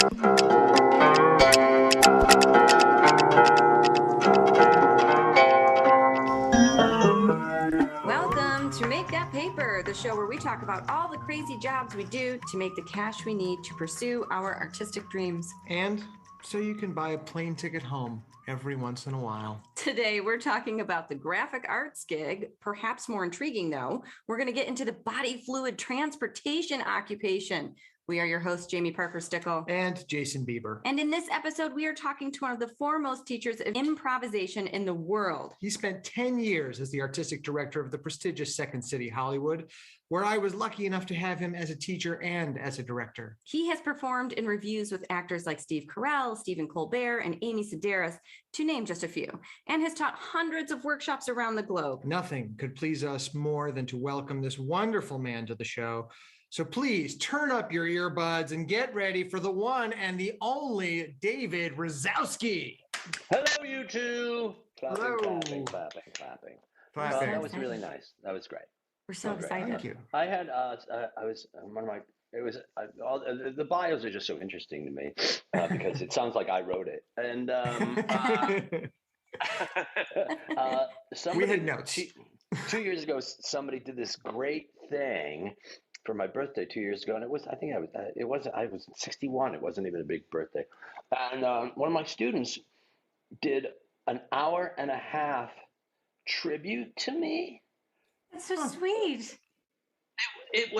Welcome to Make That Paper, the show where we talk about all the crazy jobs we do to make the cash we need to pursue our artistic dreams. And so you can buy a plane ticket home every once in a while. Today, we're talking about the graphic arts gig. Perhaps more intriguing, though, we're going to get into the body fluid transportation occupation. We are your hosts, Jamie Parker Stickle and Jason Bieber. And in this episode, we are talking to one of the foremost teachers of improvisation in the world. He spent 10 years as the artistic director of the prestigious Second City Hollywood, where I was lucky enough to have him as a teacher and as a director. He has performed in reviews with actors like Steve Carell, Stephen Colbert, and Amy Sedaris, to name just a few, and has taught hundreds of workshops around the globe. Nothing could please us more than to welcome this wonderful man to the show. So please turn up your earbuds and get ready for the one and the only David Razowsky. Hello, you two. Clapping, Hello. clapping. Clapping. That was really nice. That was great. We're so excited. Thank you. I had, I was one of my. It was all the bios are just so interesting to me because it sounds like I wrote it. And we had notes. 2 years ago, somebody did this great thing for my birthday 2 years ago, and I was 61. It wasn't even a big birthday, and one of my students did an hour and a half tribute to me. That's so sweet. It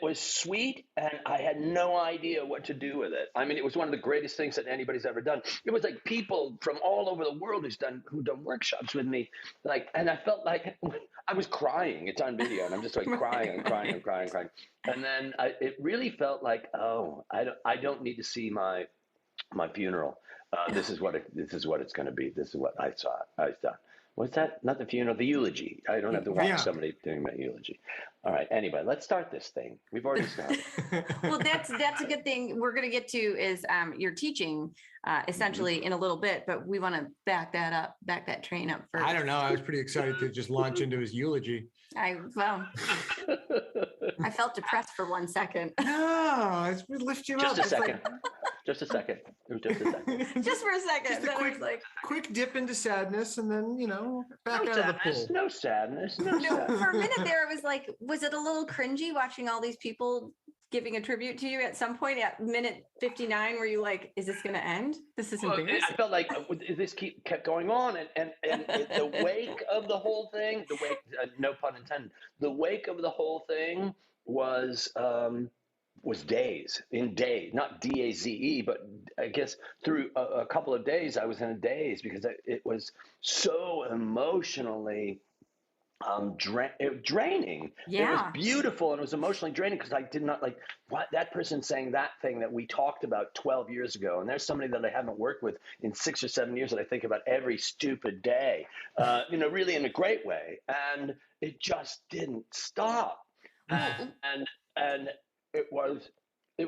was sweet, and I had no idea what to do with it. I mean, it was one of the greatest things that anybody's ever done. It was like people from all over the world who've done workshops with me, and I felt like I was crying. It's on video, and I'm just like crying. And then it really felt like, oh, I don't need to see my funeral. This is what it's going to be. This is what I saw. What's that? Not the funeral, the eulogy. I don't have to watch somebody doing my eulogy. All right. Anyway, let's start this thing. We've already started. Well, that's a good thing. We're going to get to is your teaching essentially in a little bit, but we want to back that train up first. I don't know. I was pretty excited to just launch into his eulogy. I felt depressed for 1 second. No, it's lift you up. Just a second. Just a second. It was just a second. Just for a second. Just a quick dip into sadness, and then back out of the pool. No sadness. For a minute there, it was like, was it a little cringy watching all these people giving a tribute to you at some point at minute 59? Were you like, is this going to end? This is embarrassing. I felt like this kept going on, and the wake of the whole thing, no pun intended, the wake of the whole thing was days, not D-A-Z-E, but I guess through a couple of days, I was in a daze because it was so emotionally draining. Yeah. It was beautiful and it was emotionally draining because I did not like what that person saying that thing that we talked about 12 years ago. And there's somebody that I haven't worked with in 6 or 7 years that I think about every stupid day, really in a great way. And it just didn't stop. And it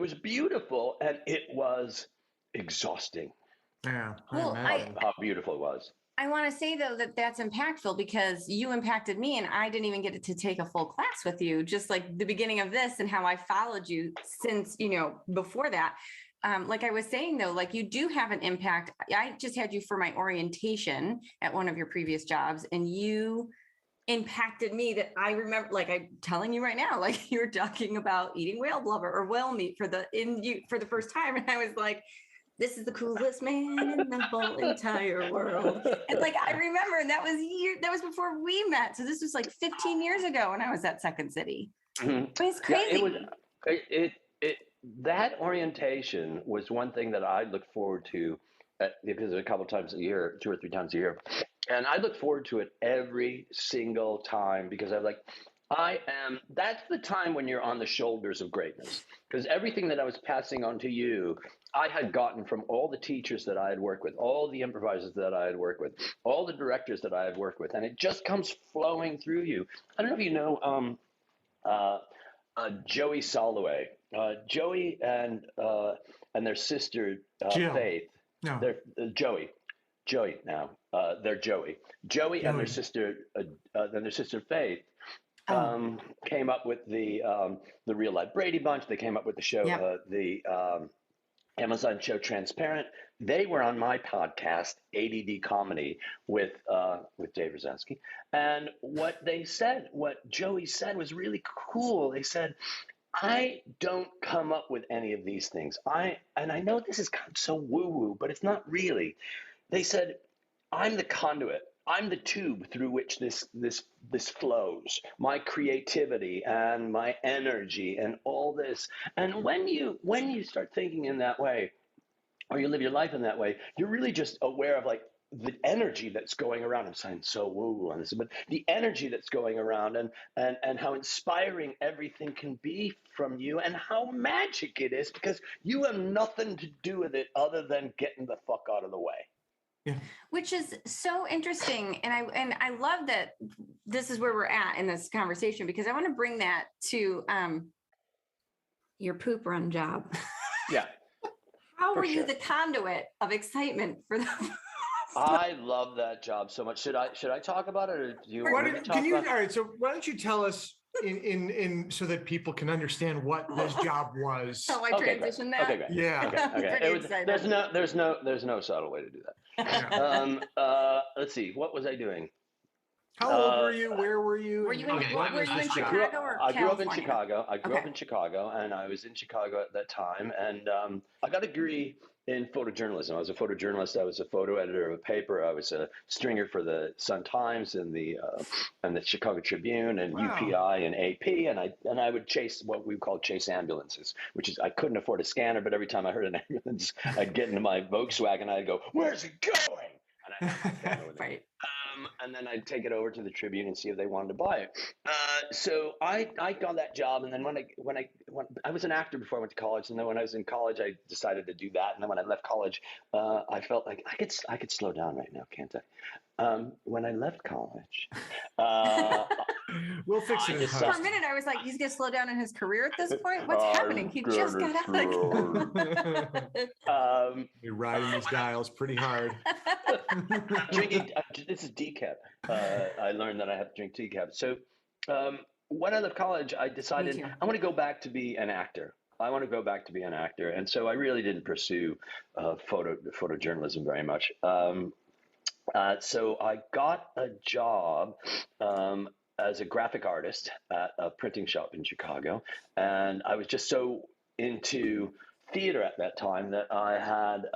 was beautiful and it was exhausting. Yeah. Well, how beautiful it was. I want to say, though, that that's impactful because you impacted me and I didn't even get to take a full class with you, just like the beginning of this and how I followed you since, before that. Like I was saying, though, like you do have an impact. I just had you for my orientation at one of your previous jobs and you impacted me that I remember, like I'm telling you right now, like you were talking about eating whale blubber or whale meat for the first time. And I was like, this is the coolest man in the whole entire world. And like, I remember, and that was before we met. So this was like 15 years ago when I was at Second City. Mm-hmm. It's crazy. Yeah, that orientation was one thing that I look forward to because a couple times a year, 2 or 3 times a year. And I look forward to it every single time because I'm like, that's the time when you're on the shoulders of greatness. Because everything that I was passing on to you, I had gotten from all the teachers that I had worked with, all the improvisers that I had worked with, all the directors that I had worked with. And it just comes flowing through you. I don't know if you know Joey Soloway. Joey and their sister, Faith. No. They're Joey now. They're Joey. Joey and their sister, Faith, came up with the Real Life Brady Bunch. They came up with the show, the Amazon show Transparent. They were on my podcast, ADD Comedy, with Dave Razowsky. And what Joey said was really cool. They said, I don't come up with any of these things. And I know this is kind of so woo-woo, but it's not really. They said, I'm the conduit. I'm the tube through which this flows. My creativity and my energy and all this. And when you start thinking in that way, or you live your life in that way, you're really just aware of like the energy that's going around. I'm saying so woo on this, but the energy that's going around and how inspiring everything can be from you and how magic it is because you have nothing to do with it other than getting the fuck out of the way. Yeah. Which is so interesting. And I love that this is where we're at in this conversation, because I want to bring that to your poop run job. Yeah. How were you the conduit of excitement for the I love that job so much. Should I talk about it, or do you want me to talk about it? All right, so why don't you tell us in so that people can understand what this job was? how I transitioned that? Okay, great. Yeah. Okay. There's no subtle way to do that. Let's see. What was I doing? How old were you? Where were you? Were you in I grew up in Chicago. I grew up in Chicago, and I was in Chicago at that time. And I got a degree in photojournalism. I was a photojournalist. I was a photo editor of a paper. I was a stringer for the Sun-Times and the Chicago Tribune and UPI and AP. And I would chase what we call chase ambulances, which is I couldn't afford a scanner, but every time I heard an ambulance, I'd get into my Volkswagen. And I'd go, "Where's it going?" And Right. And then I'd take it over to the Tribune and see if they wanted to buy it. So I got that job, and then when I was an actor before I went to college, and then when I was in college, I decided to do that. And then when I left college, I felt like I could slow down right now, can't I? When I left college, we'll fix it. For a minute, I was like, he's gonna slow down in his career at this point. What's happening? He just got out of You're riding these dials pretty hard. Drinking. This is decaf. I learned that I have to drink decaf. So when I left college, I decided I want to go back to be an actor. And so I really didn't pursue photojournalism very much. So I got a job as a graphic artist at a printing shop in Chicago. And I was just so into theater at that time that I had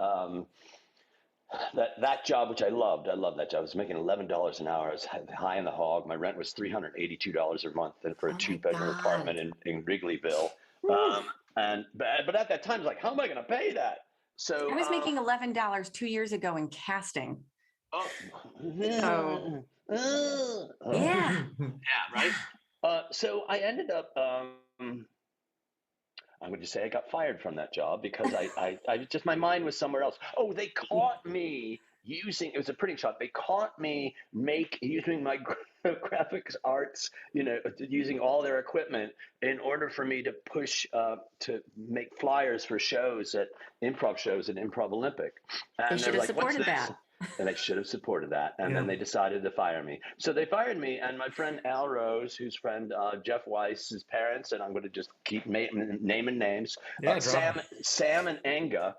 that job, which I loved. I loved that job. I was making $11 an hour. I was high in the hog. My rent was $382 a month for a two-bedroom apartment in Wrigleyville. But at that time, I was like, how am I going to pay that? So I was making $11 2 years ago in casting. Oh, yeah, right. So I ended up. I would just say I got fired from that job because I just my mind was somewhere else. Oh, they caught me using. It was a printing shop. They caught me using my graphics arts, using all their equipment in order for me to push to make flyers for shows at Improv Olympic. And they should have supported that. And they should have supported that. And then they decided to fire me. So they fired me, and my friend Al Rose, whose friend Jeff Weiss's parents, and I'm going to just keep naming names, Sam and Inga,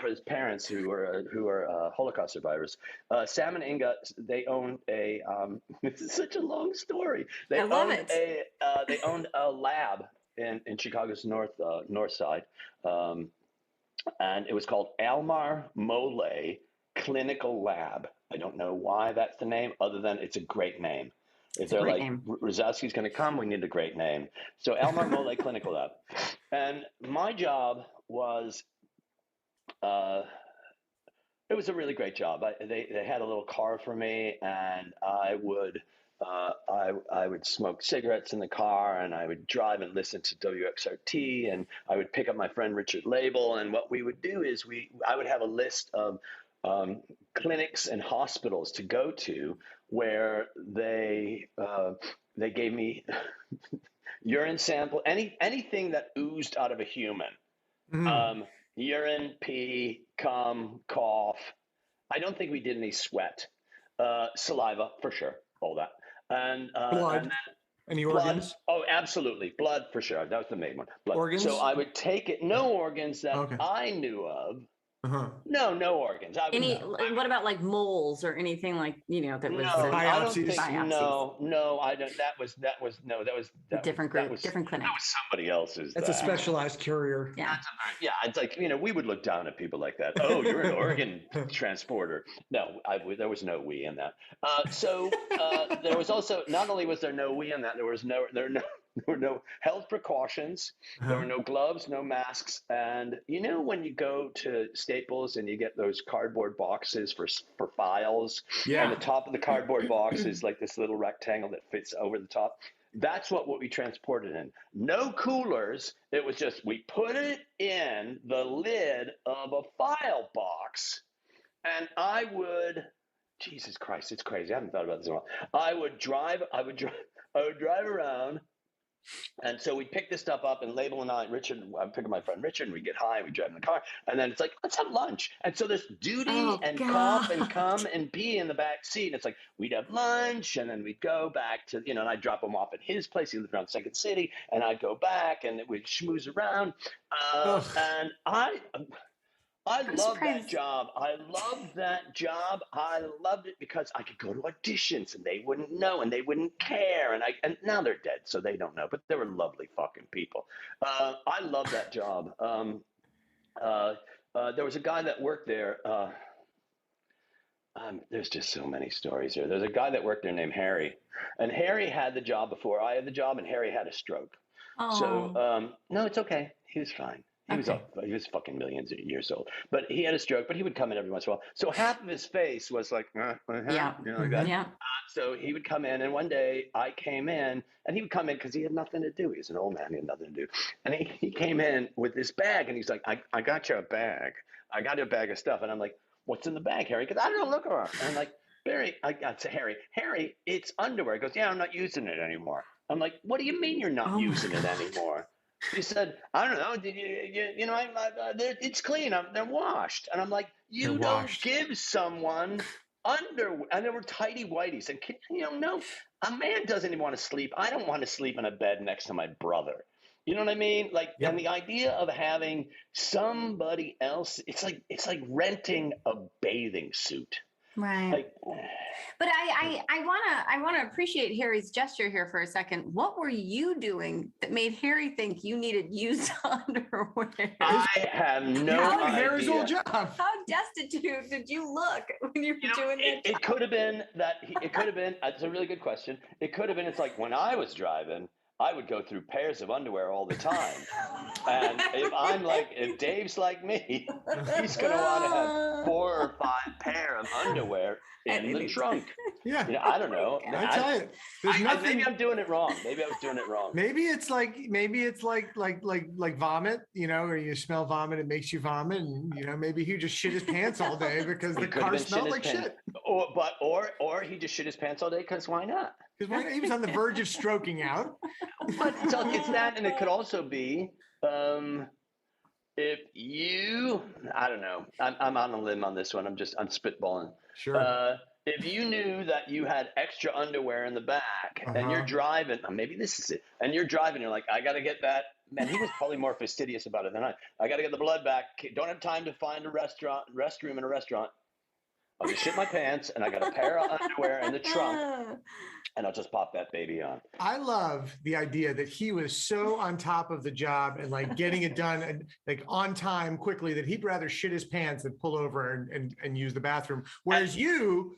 his parents who are Holocaust survivors. Sam and Inga, they owned a. This is such a long story. They owned a lab in Chicago's north side, and it was called Almar Mole Clinical Lab. I don't know why that's the name, other than it's a great name. If they're like, Razowsky's going to come, we need a great name. So Almar Mole Clinical Lab. And my job was, it was a really great job. They had a little car for me, and I would smoke cigarettes in the car, and I would drive and listen to WXRT, and I would pick up my friend Richard Label. And what we would do is I would have a list of clinics and hospitals to go to where they gave me urine sample, anything that oozed out of a human, urine, pee, cum, cough. I don't think we did any sweat, saliva for sure, all that, and blood. Any Blood. organs? Oh, absolutely. Blood for sure. That was the main one. Blood. Organs? So I would take it. No organs that Okay. I knew of. Uh-huh. No organs. I would. Any, what about like moles or anything like, that was No, I don't biopsies? think. Biopsies. No, I don't. That was no. That different was, group, different clinic. That was somebody else's. That's a specialized courier. Yeah. Yeah, it's like we would look down at people like that. Oh, you're an organ transporter. No, there was no we in that. So there was also, not only was there no we in that, there were no health precautions. There were no gloves, no masks, and when you go to Staples and you get those cardboard boxes for files, and the top of the cardboard box is like this little rectangle that fits over the top. That's what we transported in. No coolers. It was just, we put it in the lid of a file box, and Jesus Christ, it's crazy. I haven't thought about this in a while. I would drive around. And so we pick this stuff up, and Label and I'm picking my friend Richard, and we get high, we drive in the car, and then it's like, let's have lunch. And so there's duty and come and pee in the back seat. And it's like, we'd have lunch, and then we'd go back to, and I'd drop him off at his place. He lived around Second City, and I'd go back, and we'd schmooze around. And I love that job. I loved it because I could go to auditions and they wouldn't know and they wouldn't care. And now they're dead, so they don't know, but they were lovely fucking people. I love that job. There was a guy that worked there. There's just so many stories here. There's a guy that worked there named Harry, and Harry had the job before I had the job, and Harry had a stroke. Oh. So, no, it's okay. He was fine. He was fucking millions of years old, but he had a stroke. But he would come in every once in a while. So half of his face was like, like that. Yeah. So he would come in, and one day I came in, and he would come in because he had nothing to do. He was an old man; he had nothing to do. And he came in with this bag, and he's like, "I got you a bag. I got you a bag of stuff." And I'm like, "What's in the bag, Harry?" Because I don't know. Look around. And I'm like, "Barry," I got to Harry, it's underwear. He goes, "Yeah, I'm not using it anymore." I'm like, "What do you mean you're not using it anymore?" He said, "I don't know. It's clean. They're washed." And I'm like, "You don't give someone underwear." And they were tighty whities. And no, a man doesn't even want to sleep. I don't want to sleep in a bed next to my brother. You know what I mean? And the idea of having somebody else, it's like renting a bathing suit. Right. But I want to appreciate Harry's gesture here for a second. What were you doing that made Harry think you needed used underwear? I have no idea. Harry's old job. How destitute did you look when you were doing that? It could have been that. It could have been. It's a really good question. It could have been. It's like when I was driving, I would go through pairs of underwear all the time. And if Dave's like me, he's going to want to have 4 or 5 pair of underwear in the trunk. Yeah. I don't know. I tell you, there's nothing. Maybe I'm doing it wrong. Maybe I was doing it wrong. Maybe it's like vomit, or you smell vomit, it makes you vomit. And, maybe he just shit his pants all day because the car smelled like shit. Or he just shit his pants all day because why not? Because he was on the verge of stroking out. But it's that, and it could also be if you, I don't know, I'm on a limb on this one. I'm spitballing. Sure. If you knew that you had extra underwear in the back and you're driving, maybe this is it, and you're driving, you're like, I got to get that. Man, he was probably more fastidious about it than I got to get the blood back. Don't have time to find a restroom in a restaurant. I'll just shit my pants, and I got a pair of underwear in the trunk, and I'll just pop that baby on. I love the idea that he was so on top of the job and getting it done and on time quickly that he'd rather shit his pants than pull over and use the bathroom. Whereas you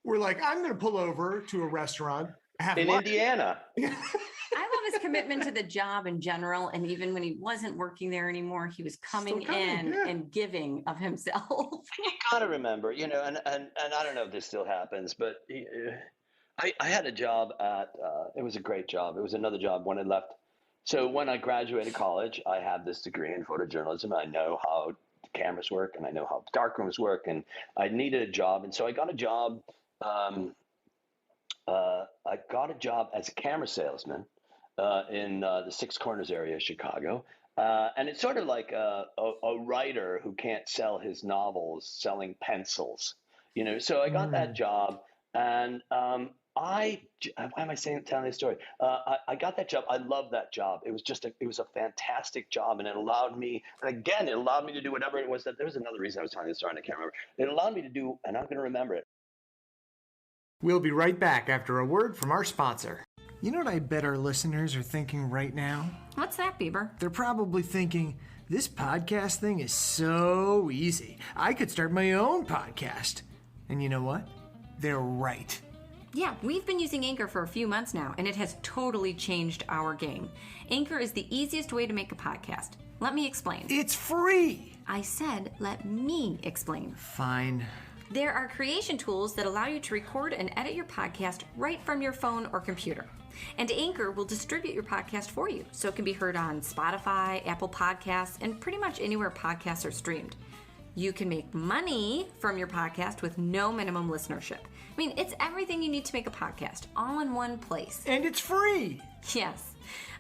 were like, I'm going to pull over to a restaurant. In Indiana. I love his commitment to the job in general. And even when he wasn't working there anymore, he was coming in and giving of himself. You got to remember, and I don't know if this still happens, but I had a job it was a great job. It was another job when I left. So when I graduated college, I had this degree in photojournalism. I know how cameras work and I know how darkrooms work, and I needed a job. And so I got a job. I got a job as a camera salesman in the Six Corners area of Chicago. And it's sort of like a writer who can't sell his novels selling pencils, So I got that job, and why am I telling this story? I got that job. I love that job. It was a fantastic job, and it allowed me, and again, it allowed me to do whatever it was that there was another reason I was telling this story, and I can't remember. It allowed me to do, and I'm going to remember it. We'll be right back after a word from our sponsor. You know what I bet our listeners are thinking right now? What's that, Bieber? They're probably thinking, this podcast thing is so easy. I could start my own podcast. And you know what? They're right. Yeah, we've been using Anchor for a few months now, and it has totally changed our game. Anchor is the easiest way to make a podcast. Let me explain. It's free. I said, let me explain. Fine. There are creation tools that allow you to record and edit your podcast right from your phone or computer. And Anchor will distribute your podcast for you, so it can be heard on Spotify, Apple Podcasts, and pretty much anywhere podcasts are streamed. You can make money from your podcast with no minimum listenership. I mean, it's everything you need to make a podcast, all in one place. And it's free. Yes.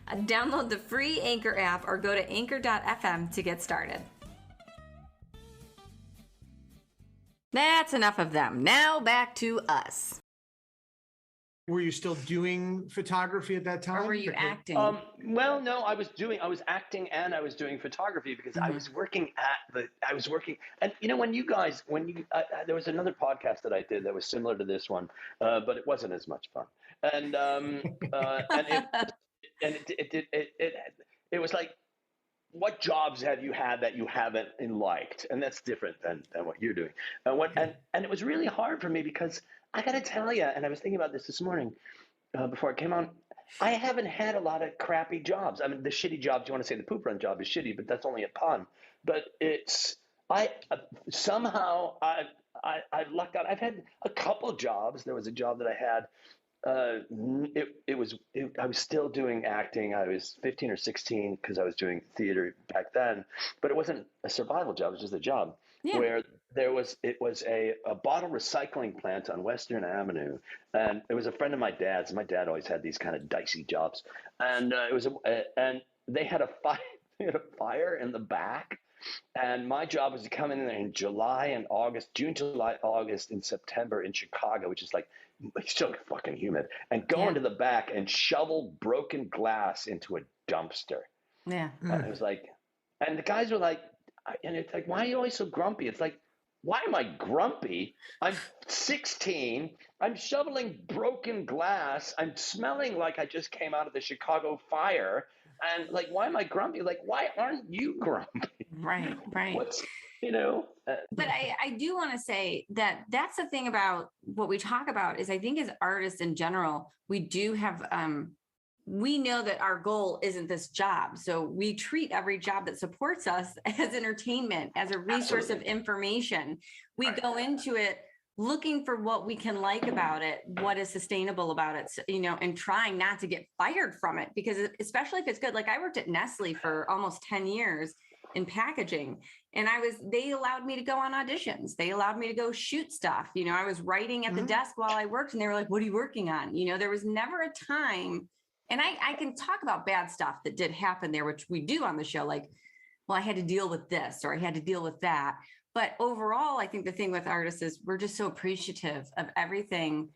Download the free Anchor app or go to anchor.fm to get started. That's enough of them. Now back to us. Were you still doing photography at that time? Or were you acting? Well, no, I was acting and I was doing photography because I was working and there was another podcast that I did that was similar to this one, but it wasn't as much fun. And it was like, what jobs have you had that you haven't liked? And that's different than what you're doing. And it was really hard for me because I got to tell you, and I was thinking about this morning before it came on, I haven't had a lot of crappy jobs. I mean, the shitty jobs, you want to say the poop run job is shitty, but that's only a pun. But somehow I've lucked out. I've had a couple jobs. There was a job that I had. I was still doing acting. I was 15 or 16 because I was doing theater back then, but it wasn't a survival job. It was just a job where it was a bottle recycling plant on Western Avenue. And it was a friend of my dad's. My dad always had these kind of dicey jobs. And and they had a fire in the back. And my job was to come in there in July and August, June, July, August, and September in Chicago, which is like still fucking humid, and go into the back and shovel broken glass into a dumpster. Yeah. And it was like, and the guys were like, and it's like, why are you always so grumpy? It's like, why am I grumpy? I'm 16. I'm shoveling broken glass. I'm smelling like I just came out of the Chicago fire. And like, why am I grumpy? Like, why aren't you grumpy? Right. What's, But I do want to say that that's the thing about what we talk about is I think as artists in general, we do have, we know that our goal isn't this job. So we treat every job that supports us as entertainment, as a resource of information. We go into it looking for what we can like about it, what is sustainable about it, and trying not to get fired from it, because especially if it's good. Like I worked at Nestle for almost 10 years in packaging, and they allowed me to go on auditions. They allowed me to go shoot stuff. I was writing at the desk while I worked, and they were like, what are you working on? There was never a time, and I can talk about bad stuff that did happen there, which we do on the show. Like, well, I had to deal with this, or I had to deal with that. But overall, I think the thing with artists is we're just so appreciative of everything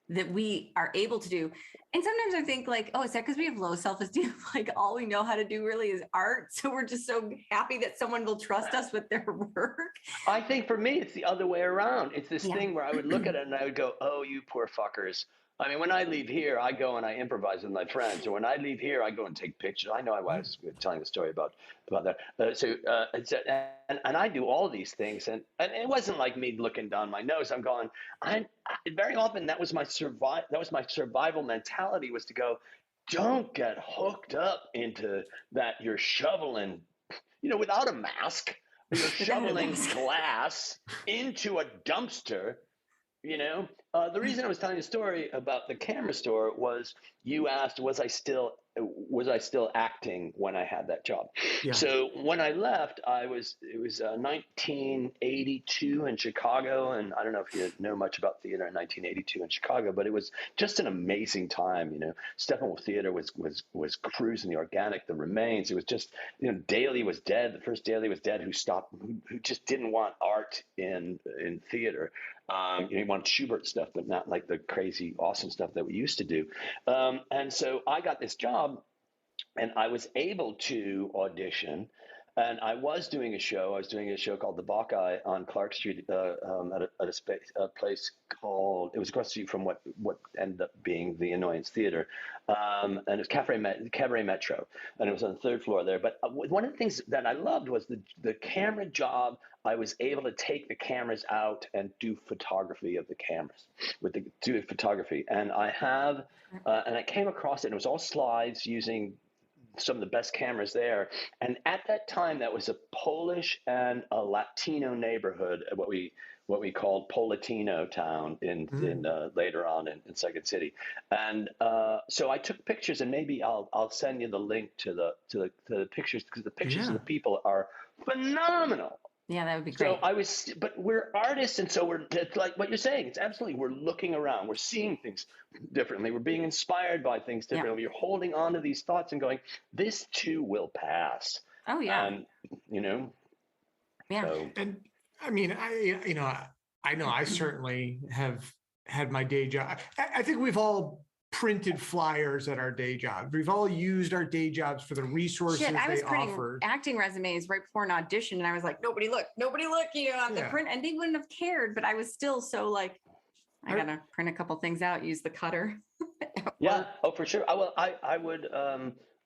that we are able to do. And sometimes I think like, oh, is that because we have low self-esteem? Like all we know how to do really is art. So we're just so happy that someone will trust us with their work. I think for me, it's the other way around. It's this thing where I would look at it and I would go, oh, you poor fuckers. I mean, when I leave here, I go and I improvise with my friends. Or when I leave here, I go and take pictures. I know I was telling the story about that. And I do all these things. And it wasn't like me looking down my nose. I'm going, very often that was my survival mentality, was to go, don't get hooked up into that you're shoveling, without a mask. You're shoveling glass into a dumpster. The reason I was telling the story about the camera store was you asked, was I still was I still acting when I had that job? Yeah. So when I left, it was 1982 in Chicago, and I don't know if you know much about theater in 1982 in Chicago, but it was just an amazing time. Steppenwolf Theater was cruising, the organic, the remains. It was just, Daly was dead. The first Daly was dead, who just didn't want art in theater. He wanted Schubert stuff, but not like the crazy, awesome stuff that we used to do. And so I got this job, and I was able to audition. And I was doing a show. I was doing a show called The Buckeye on Clark Street at a place called, it was across the street from what ended up being the Annoyance Theater. And it was Cabaret Metro. And it was on the third floor there. But one of the things that I loved was the camera job. I was able to take the cameras out and do photography of the cameras do photography. And I came across it, and it was all slides using some of the best cameras there. And at that time, that was a Polish and a Latino neighborhood, what we called Polatino town in later on in Second City. And so I took pictures, and maybe I'll send you the link to the pictures, because the pictures of the people are phenomenal. Yeah, that would be great. But we're artists, and so it's like what you're saying. It's absolutely, we're looking around, we're seeing things differently, we're being inspired by things differently. You're holding on to these thoughts and going, this too will pass. Oh yeah. Yeah. So. And I mean, I know I certainly have had my day job. I think we've all printed flyers at our day jobs. We've all used our day jobs for the resources I was they printing offered. Acting resumes right before an audition, and I was like, nobody look, on the print, and they wouldn't have cared, but I was still so like, I gotta print a couple things out, use the cutter. Yeah. Oh, for sure.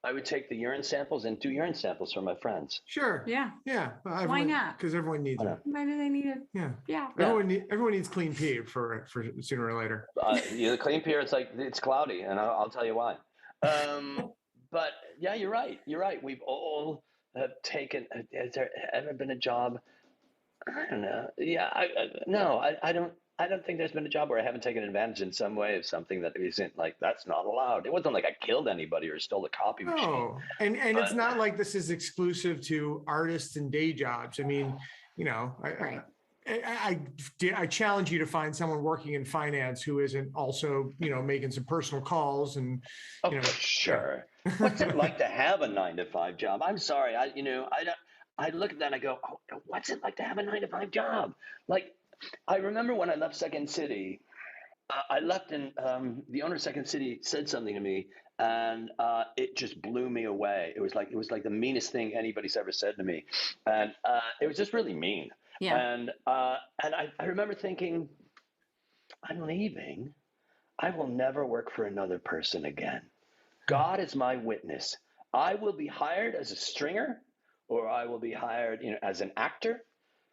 I would take the urine samples and do urine samples for my friends. Sure. Yeah. Yeah. Why not? Because everyone needs it. Why do they need it? Yeah. Yeah. Everyone needs clean pee for sooner or later. The clean pee, it's cloudy, and I'll tell you why. But yeah, you're right. We've all taken. Has there ever been a job? I don't know. Yeah. I don't think there's been a job where I haven't taken advantage in some way of something that isn't like, that's not allowed. It wasn't like I killed anybody or stole a copy machine. No, and it's not like this is exclusive to artists and day jobs. I mean, I challenge you to find someone working in finance who isn't also, making some personal calls and. Sure. What's it like to have a 9-to-5 job? I'm sorry, I look at that and I go, oh, what's it like to have a 9-to-5 job? Like, I remember when I left Second City, I left and the owner of Second City said something to me, and it just blew me away. It was like the meanest thing anybody's ever said to me, and it was just really mean. Yeah. And I remember thinking, I'm leaving. I will never work for another person again. God is my witness. I will be hired as a stringer, or I will be hired, as an actor.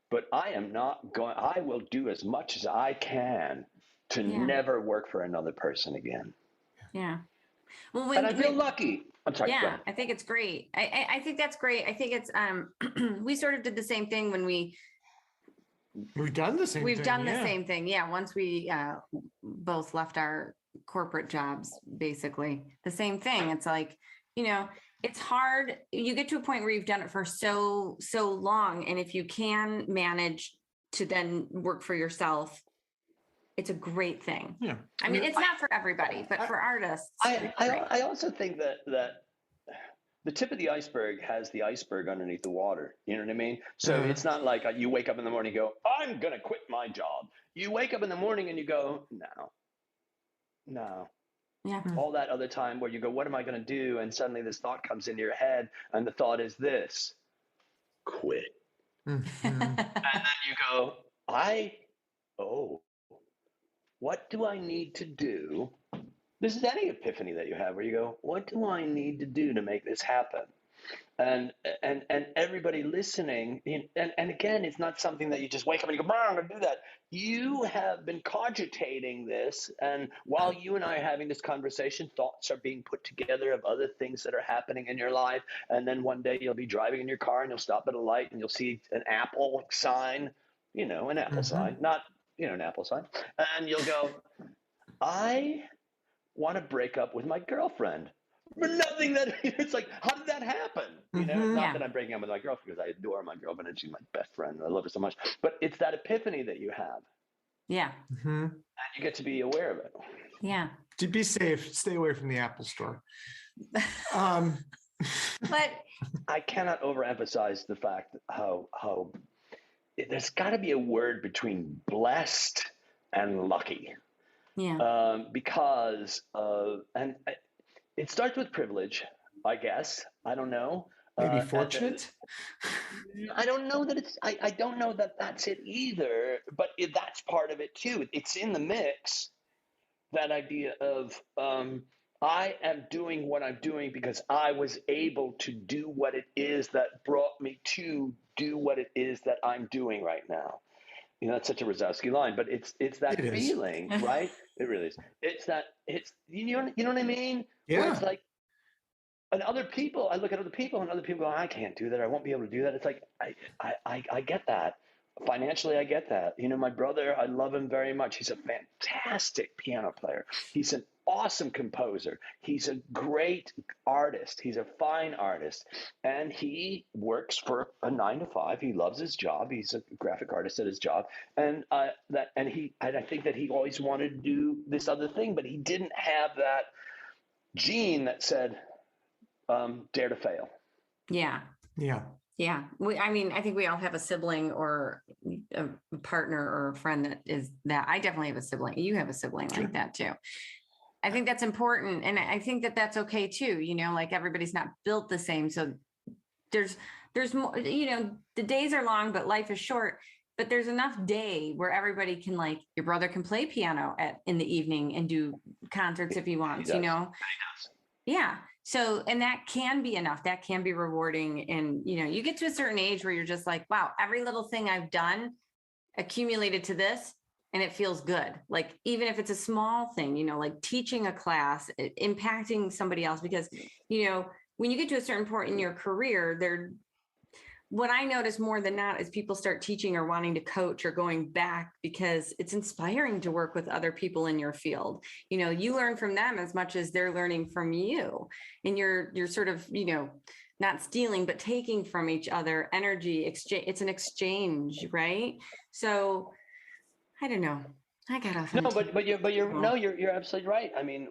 But I am not going, I will do as much as I can to never work for another person again. Yeah. Well, and I feel lucky. I'm sorry. Yeah, I think it's great. I think that's great. I think it's, we sort of did the same thing when we've done the same thing. Yeah. Once we both left our corporate jobs, basically the same thing. It's like, it's hard. You get to a point where you've done it for so long. And if you can manage to then work for yourself, it's a great thing. Yeah. I mean, it's not for everybody, but for artists. I also think that the tip of the iceberg has the iceberg underneath the water. You know what I mean? So it's not like you wake up in the morning and go, I'm going to quit my job. You wake up in the morning and you go, no. Yeah. All that other time where you go, what am I going to do? And suddenly this thought comes into your head, and the thought is this: quit. Mm-hmm. And then you go, what do I need to do? This is any epiphany that you have where you go, what do I need to do to make this happen? And everybody listening, and again, it's not something that you just wake up and you go, I'm going to do that. You have been cogitating this, and while you and I are having this conversation, thoughts are being put together of other things that are happening in your life, and then one day you'll be driving in your car and you'll stop at a light and you'll see an Apple sign, an Apple sign, not, an Apple sign, and you'll go, I want to break up with my girlfriend. For nothing that it's like, how did that happen? You know, Mhm. not Yeah. that I'm breaking up with my girlfriend because I adore my girlfriend and she's my best friend. I love her so much. But it's that epiphany that you have, Yeah. Mhm. and you get to be aware of it. Yeah. To be safe, stay away from the Apple Store. Um, But I cannot overemphasize the fact how there's got to be a word between blessed and lucky, yeah. because it starts with privilege, I guess. I don't know. maybe And fortunate. I don't know that it's. I don't know that that's it either. But that's part of it too. It's in the mix. That idea of I am doing what I'm doing because I was able to do what it is that brought me to do what it is that I'm doing right now. You know, that's such a Razowsky line, but it's that It is. feeling, right? It really is. It's that it's you know what I mean? Where it's Yeah. like, and other people, I look at other people and other people go, I can't do that. I won't be able to do that. It's like, I get that. Financially, I get that. You know, my brother, I love him very much. He's a fantastic piano player. He's an awesome composer. He's a great artist. He's a fine artist. And he works for a 9 to 5. He loves his job. He's a graphic artist at his job. And I think that he always wanted to do this other thing, but he didn't have that gene that said, dare to fail. Yeah. Yeah. Yeah. I mean, I think we all have a sibling or a partner or a friend that is that. I definitely have a sibling. You have a sibling Sure. like that too. I think that's important. And I think that that's okay too. You know, like everybody's not built the same. So there's more, you know, the days are long, but life is short. But there's enough day where everybody can, like, your brother can play piano in the evening and do concerts if he wants, you know? Yeah. So, and that can be enough. That can be rewarding. And, you know, you get to a certain age where you're just like, wow, every little thing I've done accumulated to this, and it feels good. Like, even if it's a small thing, you know, like teaching a class, impacting somebody else, because, you know, when you get to a certain point in your career, what I notice more than not is people start teaching or wanting to coach or going back because it's inspiring to work with other people in your field. You know, you learn from them as much as they're learning from you. And you're sort of, you know, not stealing, but taking from each other energy exchange. It's an exchange, right? So I don't know. I got off. No, you're absolutely right. I mean,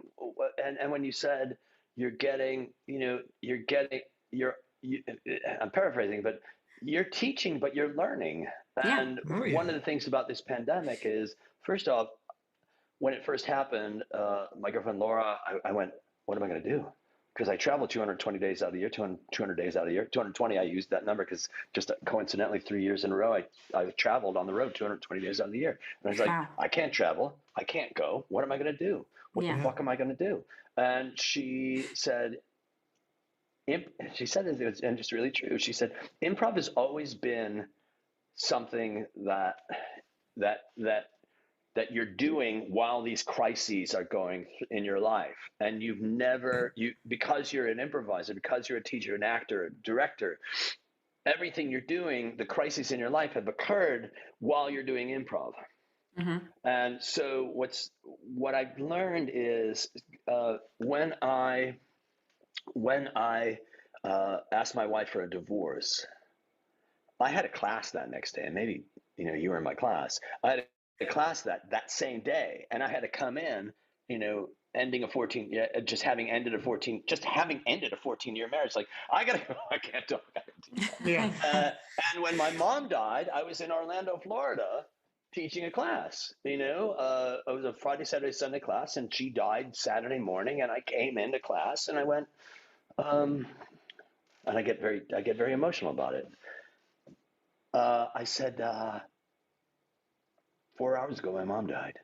and when you said you're getting, you know, I'm paraphrasing, but you're teaching, but you're learning. Yeah. And Oh, yeah. one of the things about this pandemic is, first off, when it first happened, my girlfriend Laura, I went, what am I going to do? Because I travel 220 days out of the year, 200 days out of the year. 220, I used that number because just coincidentally 3 years in a row, I traveled on the road 220 days out of the year. And I was like, Wow. I can't travel. I can't go. What am I going to do? What Yeah. the fuck am I going to do? And she said, she said this, and it's really true. She said, improv has always been something that you're doing while these crises are going in your life. And because you're an improviser, because you're a teacher, an actor, a director, everything you're doing, the crises in your life have occurred while you're doing improv. Mm-hmm. And so what I've learned is when I asked my wife for a divorce, I had a class that next day, and maybe you were in my class. I had a class that same day, and I had to come in, ending a 14, just having ended a 14-year marriage. Like, I gotta go. I can't talk. Yeah. And when my mom died, I was in Orlando, Florida, teaching a class. It was a Friday, Saturday, Sunday class, and she died Saturday morning, and I came into class, and I went, and I get very emotional about it. I said, 4 hours ago, my mom died.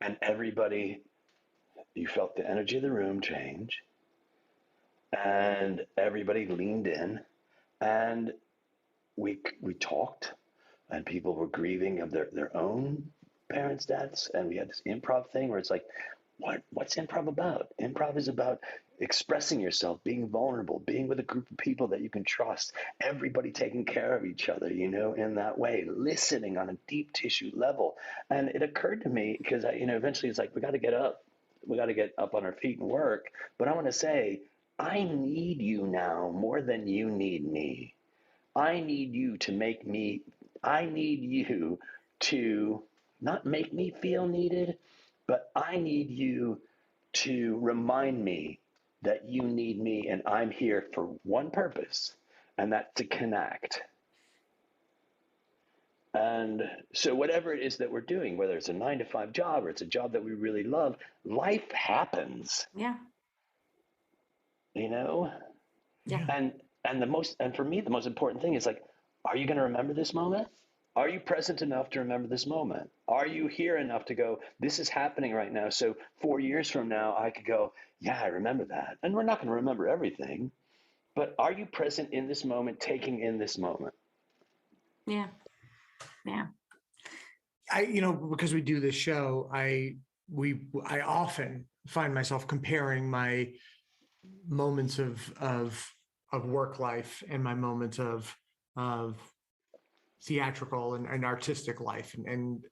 And everybody, you felt the energy of the room change. And everybody leaned in. And we talked. And people were grieving of their own parents' deaths. And we had this improv thing where it's like, what's improv about? Improv is about expressing yourself, being vulnerable, being with a group of people that you can trust, everybody taking care of each other, in that way, listening on a deep tissue level. And it occurred to me because eventually it's like, we got to get up. to get up on our feet and work. But I want to say, I need you now more than you need me. I need you to not make me feel needed, but I need you to remind me that you need me and I'm here for one purpose, and that's to connect. And so whatever it is that we're doing, whether it's a 9-to-5 job or it's a job that we really love, life happens. Yeah. You know? Yeah. And for me, the most important thing is like, are you going to remember this moment? Are you present enough to remember this moment? Are you here enough to go, this is happening right now. So 4 years from now, I could go, yeah, I remember that. And we're not going to remember everything, but are you present in this moment, taking in this moment? Yeah. Yeah. Because we do this show, I often find myself comparing my moments of work life and my moments of theatrical and artistic life. And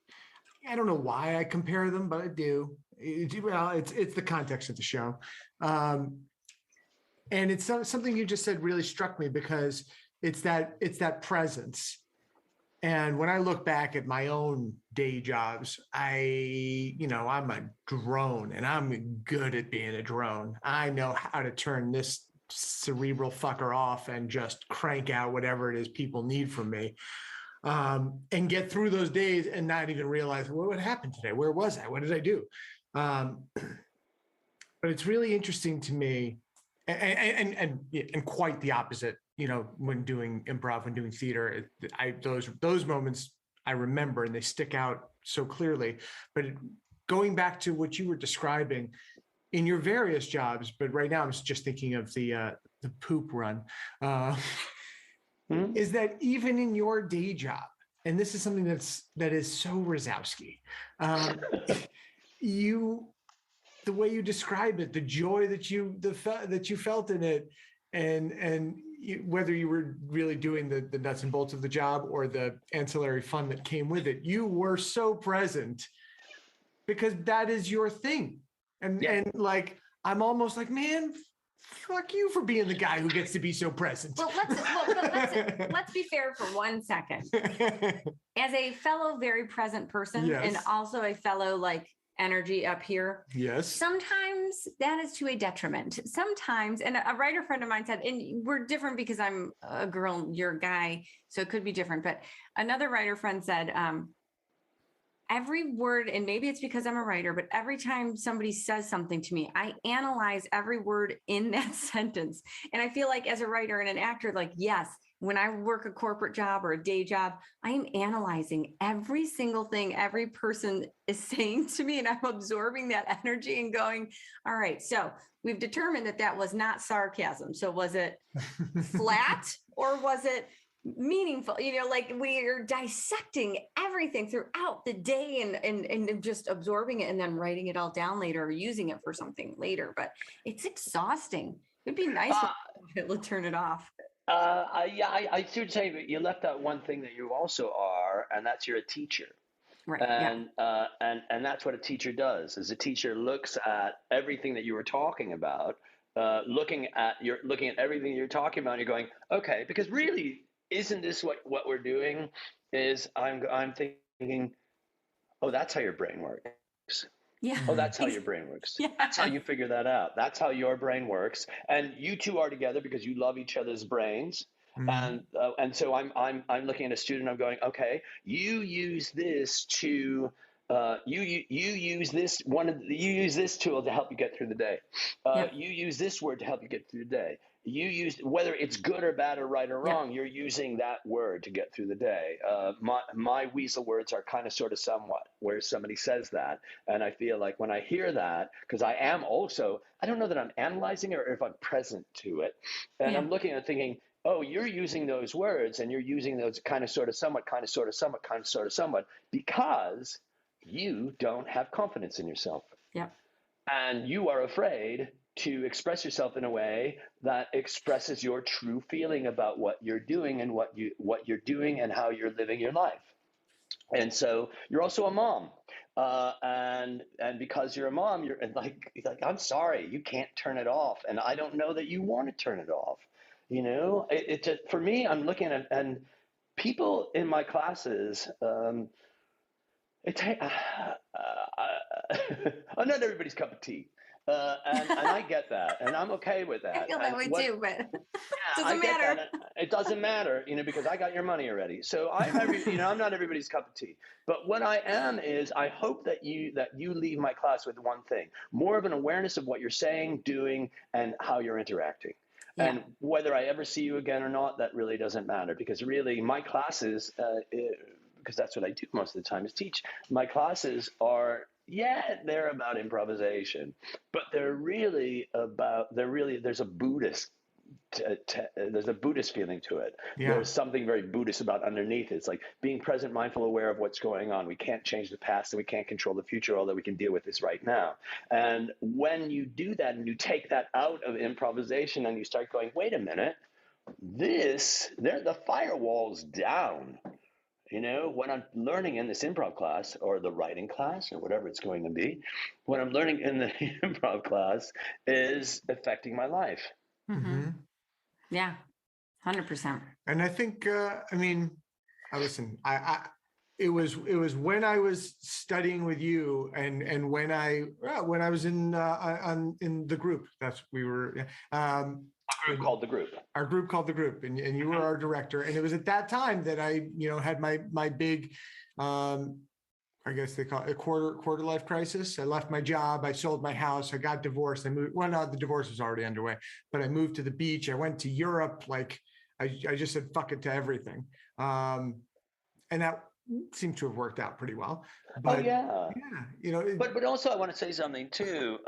I don't know why I compare them, but I do. It's the context of the show. And it's something you just said really struck me, because it's that presence. And when I look back at my own day jobs, I'm a drone, and I'm good at being a drone. I know how to turn this cerebral fucker off and just crank out whatever it is people need from me, and get through those days and not even realize, well, what happened today? Where was I? What did I do? But it's really interesting to me, and quite the opposite. When doing improv, when doing theater, those moments I remember, and they stick out so clearly. But going back to what you were describing in your various jobs, but right now I'm just thinking of the poop run, is that even in your day job, and this is something that is so Razowsky, the way you describe it, the joy that you felt in it, and whether you were really doing the nuts and bolts of the job or the ancillary fun that came with it, you were so present because that is your thing. And like, I'm almost like, man, fuck you for being the guy who gets to be so present. Well, let's be fair for 1 second. As a fellow very present person, yes, and also a fellow like energy up here. Yes. Sometimes that is to a detriment. Sometimes, and a writer friend of mine said, and we're different because I'm a girl and you're a guy, so it could be different. But another writer friend said, every word, and maybe it's because I'm a writer, but every time somebody says something to me, I analyze every word in that sentence. And I feel like as a writer and an actor, like, yes, when I work a corporate job or a day job, I am analyzing every single thing every person is saying to me, and I'm absorbing that energy and going, all right, so we've determined that was not sarcasm. So was it flat or was it meaningful? Like we're dissecting everything throughout the day and just absorbing it and then writing it all down later or using it for something later. But it's exhausting. It'd be nice to turn it off. I see what you're saying, but you left out one thing that you also are, and that's you're a teacher. Right. And that's what a teacher does. Is a teacher looks at everything that you were talking about, looking at everything you're talking about, and you're going, okay, because really, isn't this what we're doing? Is I'm thinking, oh, that's how your brain works. Yeah. Oh, that's how your brain works. Yeah. That's how you figure that out. That's how your brain works. And you two are together because you love each other's brains. And so I'm looking at a student. I'm going, okay, you use this to you use this tool to help you get through the day. You use this word to help you get through the day. You use, whether it's good or bad or right or wrong, you're using that word to get through the day. My weasel words are kind of, sort of, somewhat, where somebody says that. And I feel like when I hear that, because I am also, I don't know that I'm analyzing it or if I'm present to it. And I'm looking at thinking, oh, you're using those words and you're using those kind of, sort of, somewhat, kind of, sort of, somewhat, kind of, sort of, somewhat, because you don't have confidence in yourself. Yeah. And you are afraid to express yourself in a way that expresses your true feeling about what you're doing and what you're doing and how you're living your life. And so you're also a mom. and because you're a mom, you're like, I'm sorry, you can't turn it off, and I don't know that you want to turn it off. It just, for me, I'm looking at, and people in my classes, I'm not everybody's cup of tea. And I get that, and I'm okay with that. I feel that way too, but it Yeah, I doesn't get matter. that. It doesn't matter, because I got your money already. So I'm not everybody's cup of tea. But what I am is, I hope that you leave my class with one thing: more of an awareness of what you're saying, doing, and how you're interacting. Yeah. And whether I ever see you again or not, that really doesn't matter, because really my classes, because that's what I do most of the time, is teach. My classes are, they're about improvisation, but there's a Buddhist feeling to it. Yeah. There's something very Buddhist about underneath it. It's like being present, mindful, aware of what's going on. We can't change the past and we can't control the future, although we can deal with this right now. And when you do that and you take that out of improvisation and you start going, wait a minute, the firewall's down. When I'm learning in this improv class or the writing class or whatever it's going to be, when I'm learning in the improv class is affecting my life. Mm-hmm. Yeah, 100%. And I think, listen, it was when I was studying with you and when I was in the group, Our group called the group, and you were our director. And it was at that time that I, had my big, I guess they call it a quarter life crisis. I left my job. I sold my house. I got divorced. I moved. Well, no, the divorce was already underway, but I moved to the beach. I went to Europe. Like I just said, fuck it to everything. And that seemed to have worked out pretty well. But but also I want to say something too.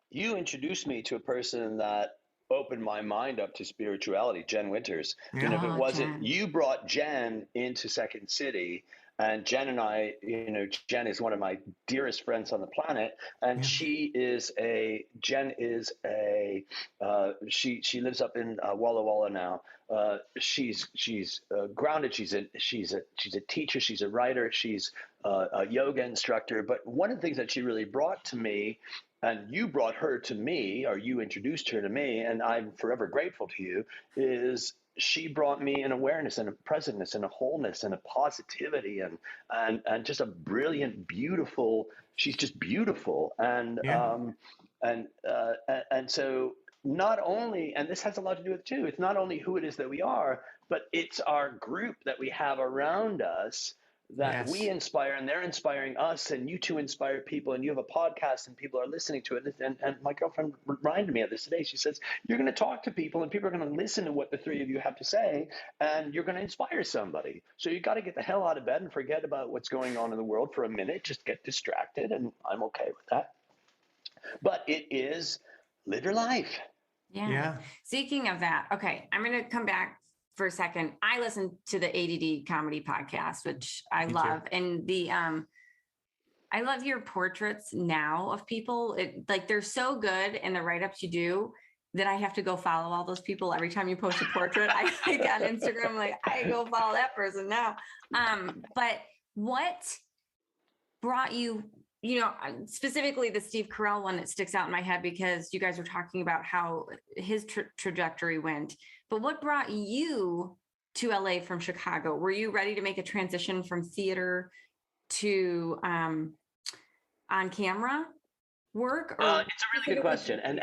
You introduced me to a person that opened my mind up to spirituality, Jen Winters. Yeah. If it wasn't, you brought Jen into Second City. And Jen and I, Jen is one of my dearest friends on the planet, and she lives up in Walla Walla now. She's grounded. She's a teacher. She's a writer. She's a yoga instructor. But one of the things that she really brought to me, and you brought her to me, or you introduced her to me, and I'm forever grateful to you, is she brought me an awareness and a presentness and a wholeness and a positivity and just a brilliant, beautiful. She's just beautiful, and so not only, and this has a lot to do with it too. It's not only who it is that we are, but it's our group that we have around us that we inspire, and they're inspiring us, and you two inspire people, and you have a podcast and people are listening to it. And my girlfriend reminded me of this today. She says, you're going to talk to people and people are going to listen to what the three of you have to say, and you're going to inspire somebody. So you got to get the hell out of bed and forget about what's going on in the world for a minute. Just get distracted, and I'm okay with that. But it is live your life. Yeah. Speaking of that, okay, I'm going to come back for a second. I listen to the ADD comedy podcast, which I love. And I love your portraits now of people. They're so good, and the write-ups you do, that I have to go follow all those people every time you post a portrait. I on Instagram, I go follow that person now. But what brought you, specifically the Steve Carell one that sticks out in my head, because you guys were talking about how his trajectory went. But what brought you to LA from Chicago? Were you ready to make a transition from theater to on camera work? Or it's a really good question. And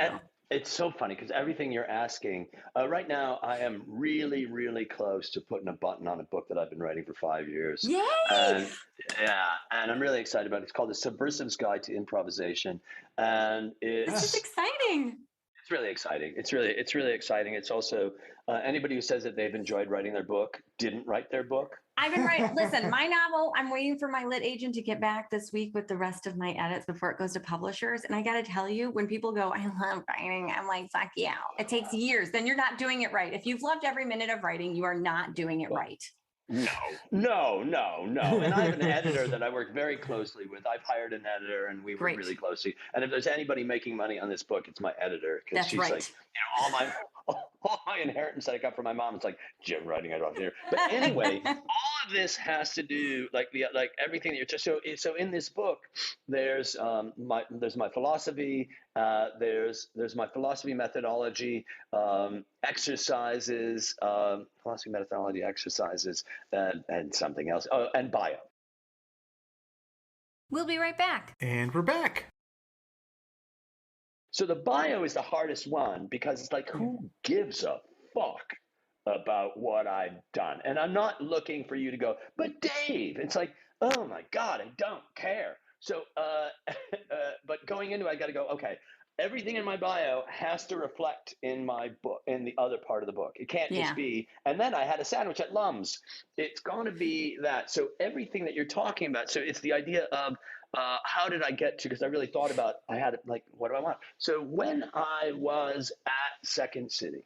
it's so funny because everything you're asking right now, I am really, really close to putting a button on a book that I've been writing for 5 years. Yay! And I'm really excited about it. It's called The Subversive's Guide to Improvisation. And it's just exciting. It's really exciting. It's really exciting. It's also anybody who says that they've enjoyed writing their book didn't write their book. I've been writing. Listen, my novel, I'm waiting for my lit agent to get back this week with the rest of my edits before it goes to publishers. And I got to tell you, when people go, I love writing, I'm like, fuck yeah. It takes years. Then you're not doing it right. If you've loved every minute of writing, you are not doing it right. No. And I have an editor that I work very closely with. I've hired an editor, and we work really closely. And if there's anybody making money on this book, it's my editor, because she's right. Like, all my inheritance that I got from my mom. It's like Jim writing it off here. But anyway, all of this has to do like everything that you're just so in this book, there's my philosophy, there's my philosophy methodology, exercises, philosophy methodology exercises, and something else. Oh, and bio. We'll be right back. And we're back. So the bio is the hardest one because it's like, who gives a fuck about what I've done? And I'm not looking for you to go, but Dave, it's like, oh my God, I don't care. So, but going into it, I got to go, okay, everything in my bio has to reflect in my book, in the other part of the book. It can't just be, and then I had a sandwich at Lum's. It's going to be that. So everything that you're talking about, so it's the idea of, how did I get to, because I really thought about, I had like, what do I want? So when I was at Second City,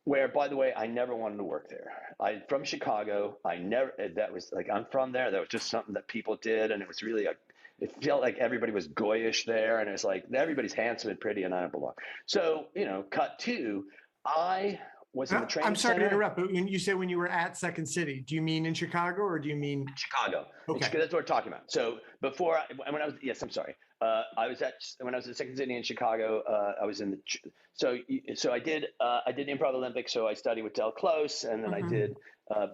where, by the way, I never wanted to work there. I'm from Chicago. That was like, I'm from there. That was just something that people did. And it was really it felt like everybody was goyish there. And it's like, everybody's handsome and pretty and I don't belong. So, cut to, I was in the training I'm sorry center. to interrupt, but when you say when you were at Second City, do you mean in Chicago or do you mean Chicago? Okay, That's what we're talking about. So before, when I was, yes, I'm sorry. When I was at Second City in Chicago, I was in the, so I did Improv Olympics. So I studied with Del Close, and then I did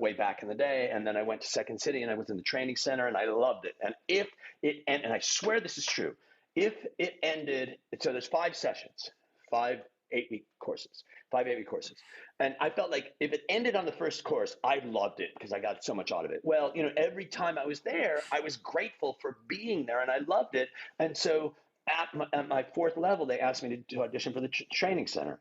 way back in the day, and then I went to Second City, and I was in the training center, and I loved it. And and I swear this is true, if it ended, so there's 5 sessions, 5 8-week courses, 5 8-week courses. And I felt like if it ended on the first course, I loved it because I got so much out of it. Well, every time I was there, I was grateful for being there and I loved it. And so at my 4th level, they asked me to audition for the training center.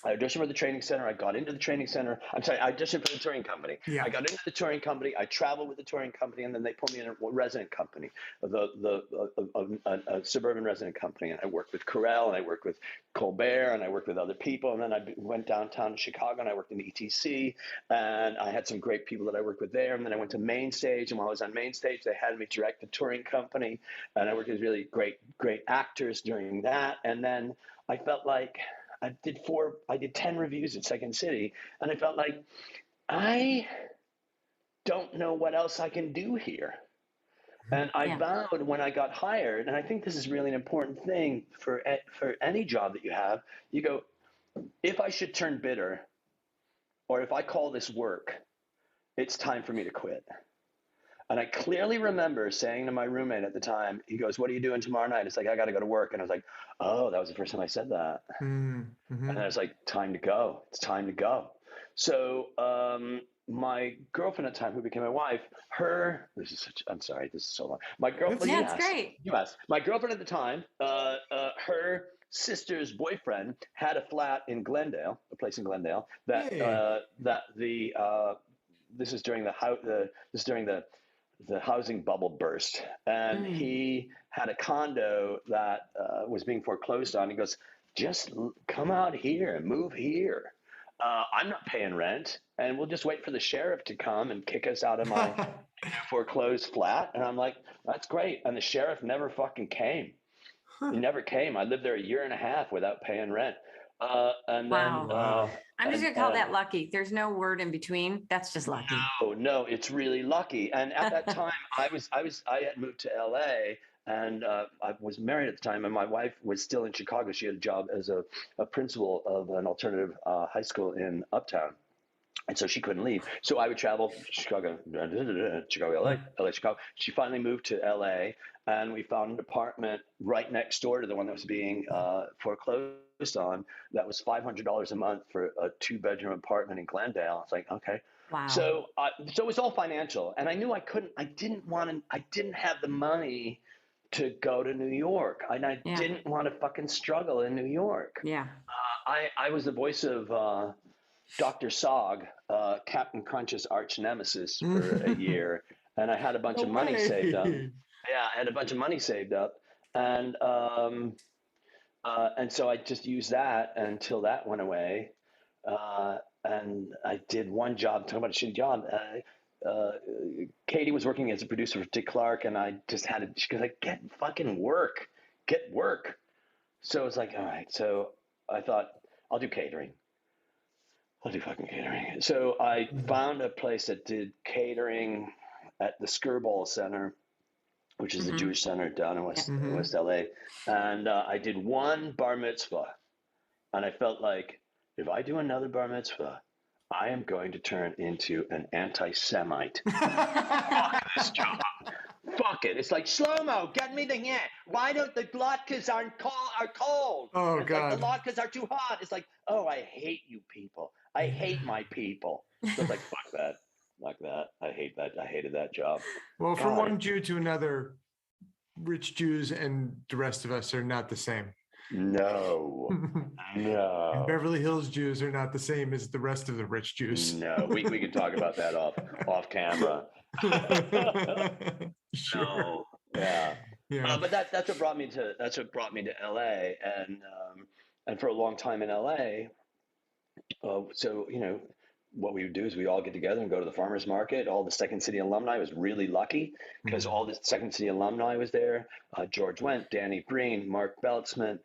I auditioned for the training center. I got into the training center. I'm sorry, I auditioned for the touring company. Yeah. I got into the touring company. I traveled with the touring company, and then they put me in a resident company, a suburban resident company. And I worked with Carell, and I worked with Colbert, and I worked with other people. And then I went downtown to Chicago, and I worked in the ETC. And I had some great people that I worked with there. And then I went to Main Stage, and while I was on Main Stage, they had me direct the touring company. And I worked with really great actors during that. And then I felt like I did 10 reviews at Second City, and I felt like I don't know what else I can do here. And I vowed when I got hired, and I think this is really an important thing for any job that you have, you go, if I should turn bitter, or if I call this work, it's time for me to quit. And I clearly remember saying to my roommate at the time, he goes, what are you doing tomorrow night? It's like, I got to go to work. And I was like, oh, that was the first time I said that. mm-hmm. And I was like, time to go. It's time to go. So my girlfriend at the time, who became my wife, I'm sorry, this is so long. My girlfriend, it's great. You asked. My girlfriend at the time, her sister's boyfriend had a flat in Glendale, a place in Glendale, this is during the housing bubble burst, and he had a condo that was being foreclosed on. He goes, just come out here and move here. I'm not paying rent, and we'll just wait for the sheriff to come and kick us out of my foreclosed flat. And I'm like, that's great. And the sheriff never fucking came. He never came. I lived there a year and a half without paying rent. And then I'm just gonna call that lucky. There's no word in between. That's just lucky. No, it's really lucky. And at that time, I had moved to LA, and I was married at the time, and my wife was still in Chicago. She had a job as a principal of an alternative high school in Uptown. And so she couldn't leave. So I would travel Chicago, LA, Chicago. She finally moved to LA, and we found an apartment right next door to the one that was being foreclosed on. That was $500 a month for a 2-bedroom apartment in Glendale. It's like, okay. Wow. So it was all financial, and I knew I didn't have the money to go to New York, and I didn't want to fucking struggle in New York. Yeah. I was the voice of Dr. Sog, Captain Crunch's arch nemesis for a year, and I had a bunch of money saved up. Yeah, I had a bunch of money saved up, and so I just used that until that went away, and I did one job. Talking about a shitty job. Katie was working as a producer for Dick Clark, and I just had to. She goes like, "Get fucking work, get work." So it's like, all right. So I thought I'll do catering. I'll do fucking catering. So I found a place that did catering at the Skirball Center, which is the Jewish center down in West LA. And I did one bar mitzvah. And I felt like if I do another bar mitzvah, I am going to turn into an anti-Semite. Fuck this job. Fuck it. It's like, Shlomo, get me the yeah. Why don't the latkes are cold? Oh, it's God. like the latkes are too hot. It's like, oh, I hate you people. I hate my people. So it's like, fuck that. Like that. I hate that. I hated that job. Well, from God. one Jew to another, rich Jews and the rest of us are not the same. No. No. Beverly Hills Jews are not the same as the rest of the rich Jews. No, we can talk about that off camera. Sure. No. Yeah. Yeah. But that's what brought me to LA, and for a long time in LA. So what we would do is we all get together and go to the farmers market. All the Second City alumni. Was really lucky because all the Second City alumni was there. George Wendt, Danny Breen, Mark Beltzman.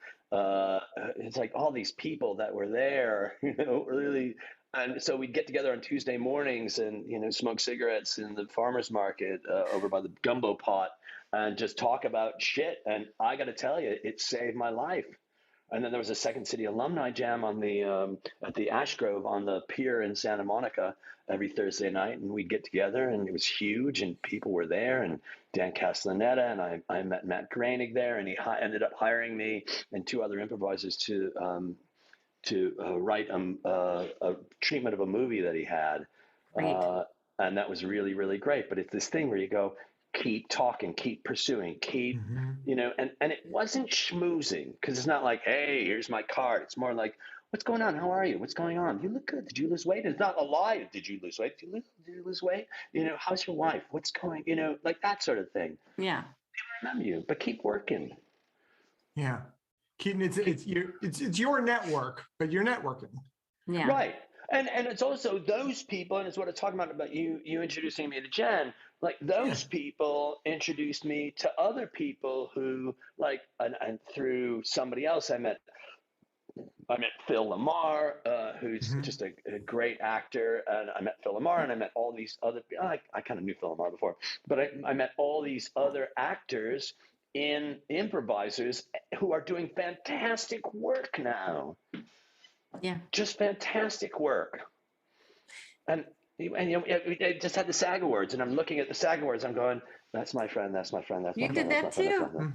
It's like all these people that were there, really. And so we'd get together on Tuesday mornings and, smoke cigarettes in the farmer's market over by the gumbo pot and just talk about shit. And I got to tell you, it saved my life. And then there was a Second City alumni jam on the at the Ash Grove on the pier in Santa Monica every Thursday night. And we'd get together and it was huge and people were there. And Dan Castellaneta and I met Matt Groening there, and he ended up hiring me and two other improvisers to write a treatment of a movie that he had. And that was really, really great. But it's this thing where you go, keep talking, keep pursuing, keep, and it wasn't schmoozing because it's not like, hey, here's my card. It's more like, what's going on? How are you? What's going on? You look good. Did you lose weight? It's not a lie. Did you lose weight? Did you lose weight? How's your wife? What's going, like that sort of thing. Yeah. They remember you, but keep working. Yeah. Keaton, it's your network, but you're networking. Yeah. Right. And it's also those people, and it's what I was talking about you introducing me to Jen, like those people introduced me to other people who and through somebody else I met Phil Lamar, who's just a great actor. And I met Phil Lamar and I met all these other, I kind of knew Phil Lamar before, but I met all these other actors in improvisers who are doing fantastic work now. Yeah. Just fantastic work. And I just had the SAG Awards, and I'm looking at the SAG Awards. I'm going, that's my friend. That's my friend. That's my You friend. did that too.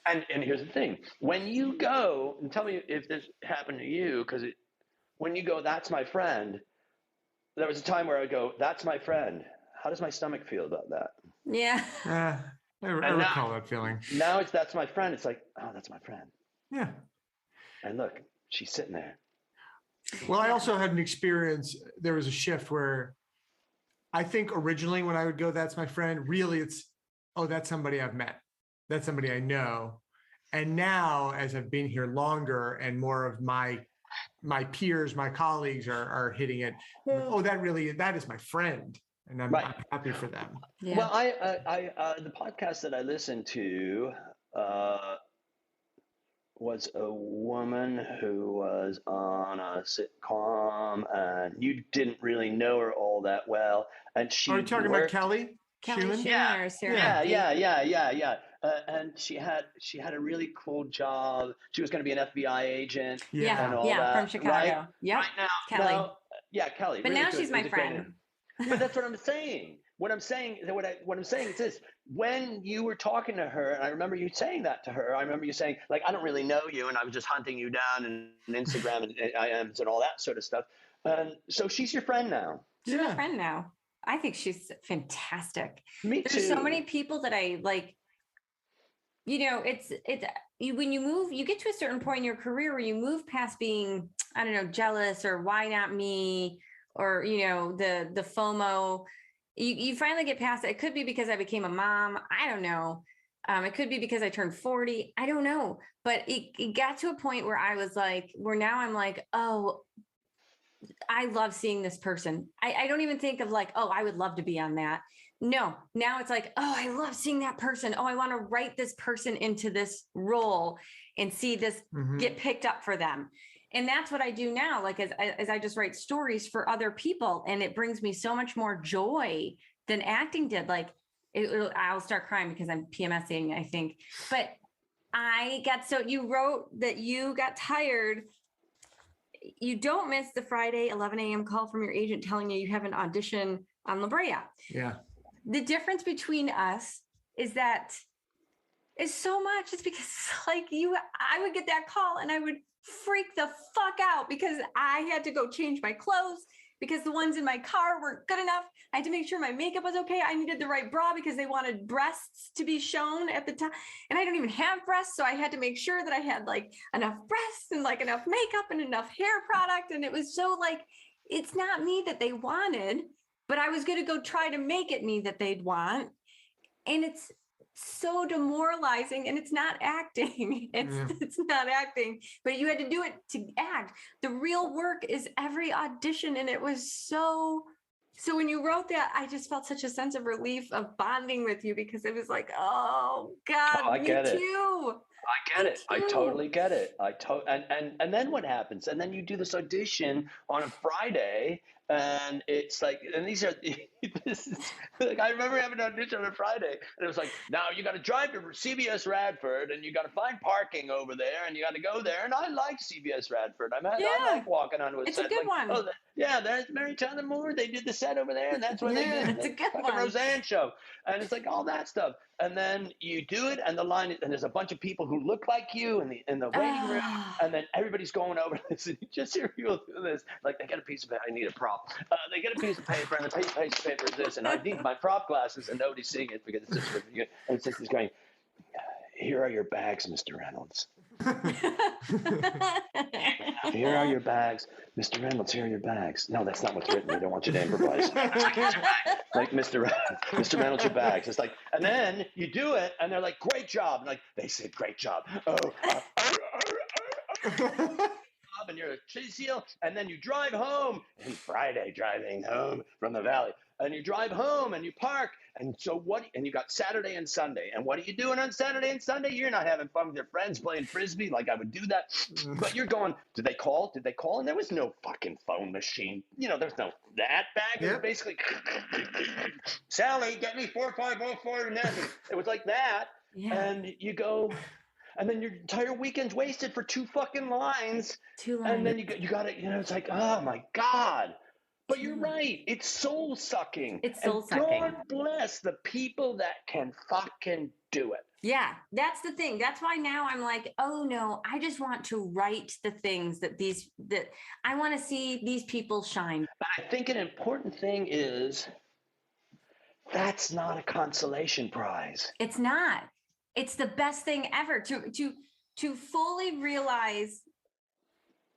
And here's the thing: when you go, and tell me if this happened to you, because when you go, that's my friend. There was a time where I go, that's my friend. How does my stomach feel about that? Yeah. I recall that feeling. Now that's my friend. It's like, oh, that's my friend. Yeah. And look, she's sitting there. Well, I also had an experience. There was a shift where I think originally when I would go, that's my friend, really it's, oh, that's somebody I've met. That's somebody I know. And now as I've been here longer and more of my peers, my colleagues are hitting it. Oh, that is my friend. And I'm happy for them. Yeah. Well, I the podcast that I listened to was a woman who was on a sitcom, and you didn't really know her all that well. And she Are you talking about Kelly? Kelly Schumann? or Sarah? Yeah. And she had a really cool job. She was going to be an FBI agent. Yeah, and all that, from Chicago. Right? Yep. Right now, Kelly. Kelly. But really now good. she's my friend. But that's what I'm saying. What I'm saying is this: when you were talking to her, and I remember you saying that to her. I remember you saying, like, I don't really know you, and I was just hunting you down and Instagram and IMs and all that sort of stuff. And so she's your friend now. She's my friend now. I think she's fantastic. Me too. There's so many people that I like. It's when you move, you get to a certain point in your career where you move past being, I don't know, jealous or why not me, or the FOMO. You finally get past it. It could be because I became a mom. I don't know. It could be because I turned 40. I don't know. But it got to a point where I was like, where now I'm like, oh, I love seeing this person. I don't even think of like, oh, I would love to be on that. No, now it's like, oh, I love seeing that person. Oh, I want to write this person into this role and see this get picked up for them. And that's what I do now. Like as I just write stories for other people, and it brings me so much more joy than acting did. Like I'll start crying because I'm PMSing, I think. But you wrote that you got tired. You don't miss the Friday 11 a.m. call from your agent telling you have an audition on La Brea. Yeah. The difference between us is that is so much. It's because like I would get that call and I would freak the fuck out because I had to go change my clothes because the ones in my car weren't good enough. I had to make sure my makeup was okay. I needed the right bra because they wanted breasts to be shown at the time. And I don't even have breasts. So I had to make sure that I had like enough breasts and like enough makeup and enough hair product. And it was so like, it's not me that they wanted, but I was going to go try to make it me that they'd want. And it's so demoralizing, and it's not acting. It's not acting, but you had to do it to act. The real work is every audition. And it was so when you wrote that, I just felt such a sense of relief of bonding with you because it was like, oh God, I get it. Too. I get it. I totally get it. And then what happens? And then you do this audition on a Friday, and it's like, and these are, this is like, I remember having an audition on a Friday, and it was like, now you got to drive to CBS Radford, and you got to find parking over there, and you got to go there. And I like CBS Radford. I like walking onto a set. It's a good one. Oh, yeah, there's Mary Tyler Moore. They did the set over there, and that's where they did it's a good the Roseanne show. And it's like all that stuff. And then you do it, and and there's a bunch of people who look like you in the waiting room, and then everybody's going over this, and you just hear people do this. Like, they get a piece of paper, I need a prop. They get a piece of paper, and the piece of paper is this, and I need my prop glasses, and nobody's seeing it because it's just for you. And it's just going, here are your bags, Mr. Reynolds. Here are your bags. Mr. Reynolds, here are your bags. No, that's not what's written. They don't want you to improvise. Like, Mr. Reynolds, your bags. It's like, and then you do it, and they're like, great job. And like, they said, great job. And you're a seal, and then you drive home, and Friday driving home from the valley, and you drive home and you park, and so and you got Saturday and Sunday, and what are you doing on Saturday and Sunday? You're not having fun with your friends playing Frisbee like I would do that, but you're going, did they call? And there was no fucking phone machine. There's no that back. It was basically, Sally, get me 4504 and it was like that. Yeah. And you go, and then your entire weekend's wasted for two fucking lines. And then you got it, it's like, oh my God. But you're right. It's soul sucking. It's soul sucking. God bless the people that can fucking do it. Yeah, that's the thing. That's why now I'm like, oh no, I just want to write the things that I want to see these people shine. But I think an important thing is that's not a consolation prize. It's not. It's the best thing ever to fully realize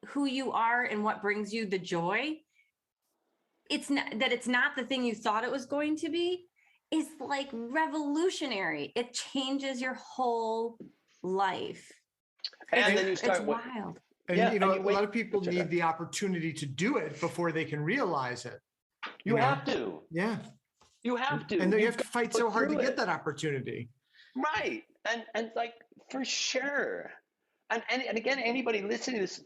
who you are and what brings you the joy. It's not the thing you thought it was going to be. Is like revolutionary. It changes your whole life. And then you start it's wild. And a lot of people need the opportunity to do it before they can realize it. You have to. Yeah. You have to. And then you have to fight so hard to get that opportunity. Right. And like, for sure. And again, anybody listening to this,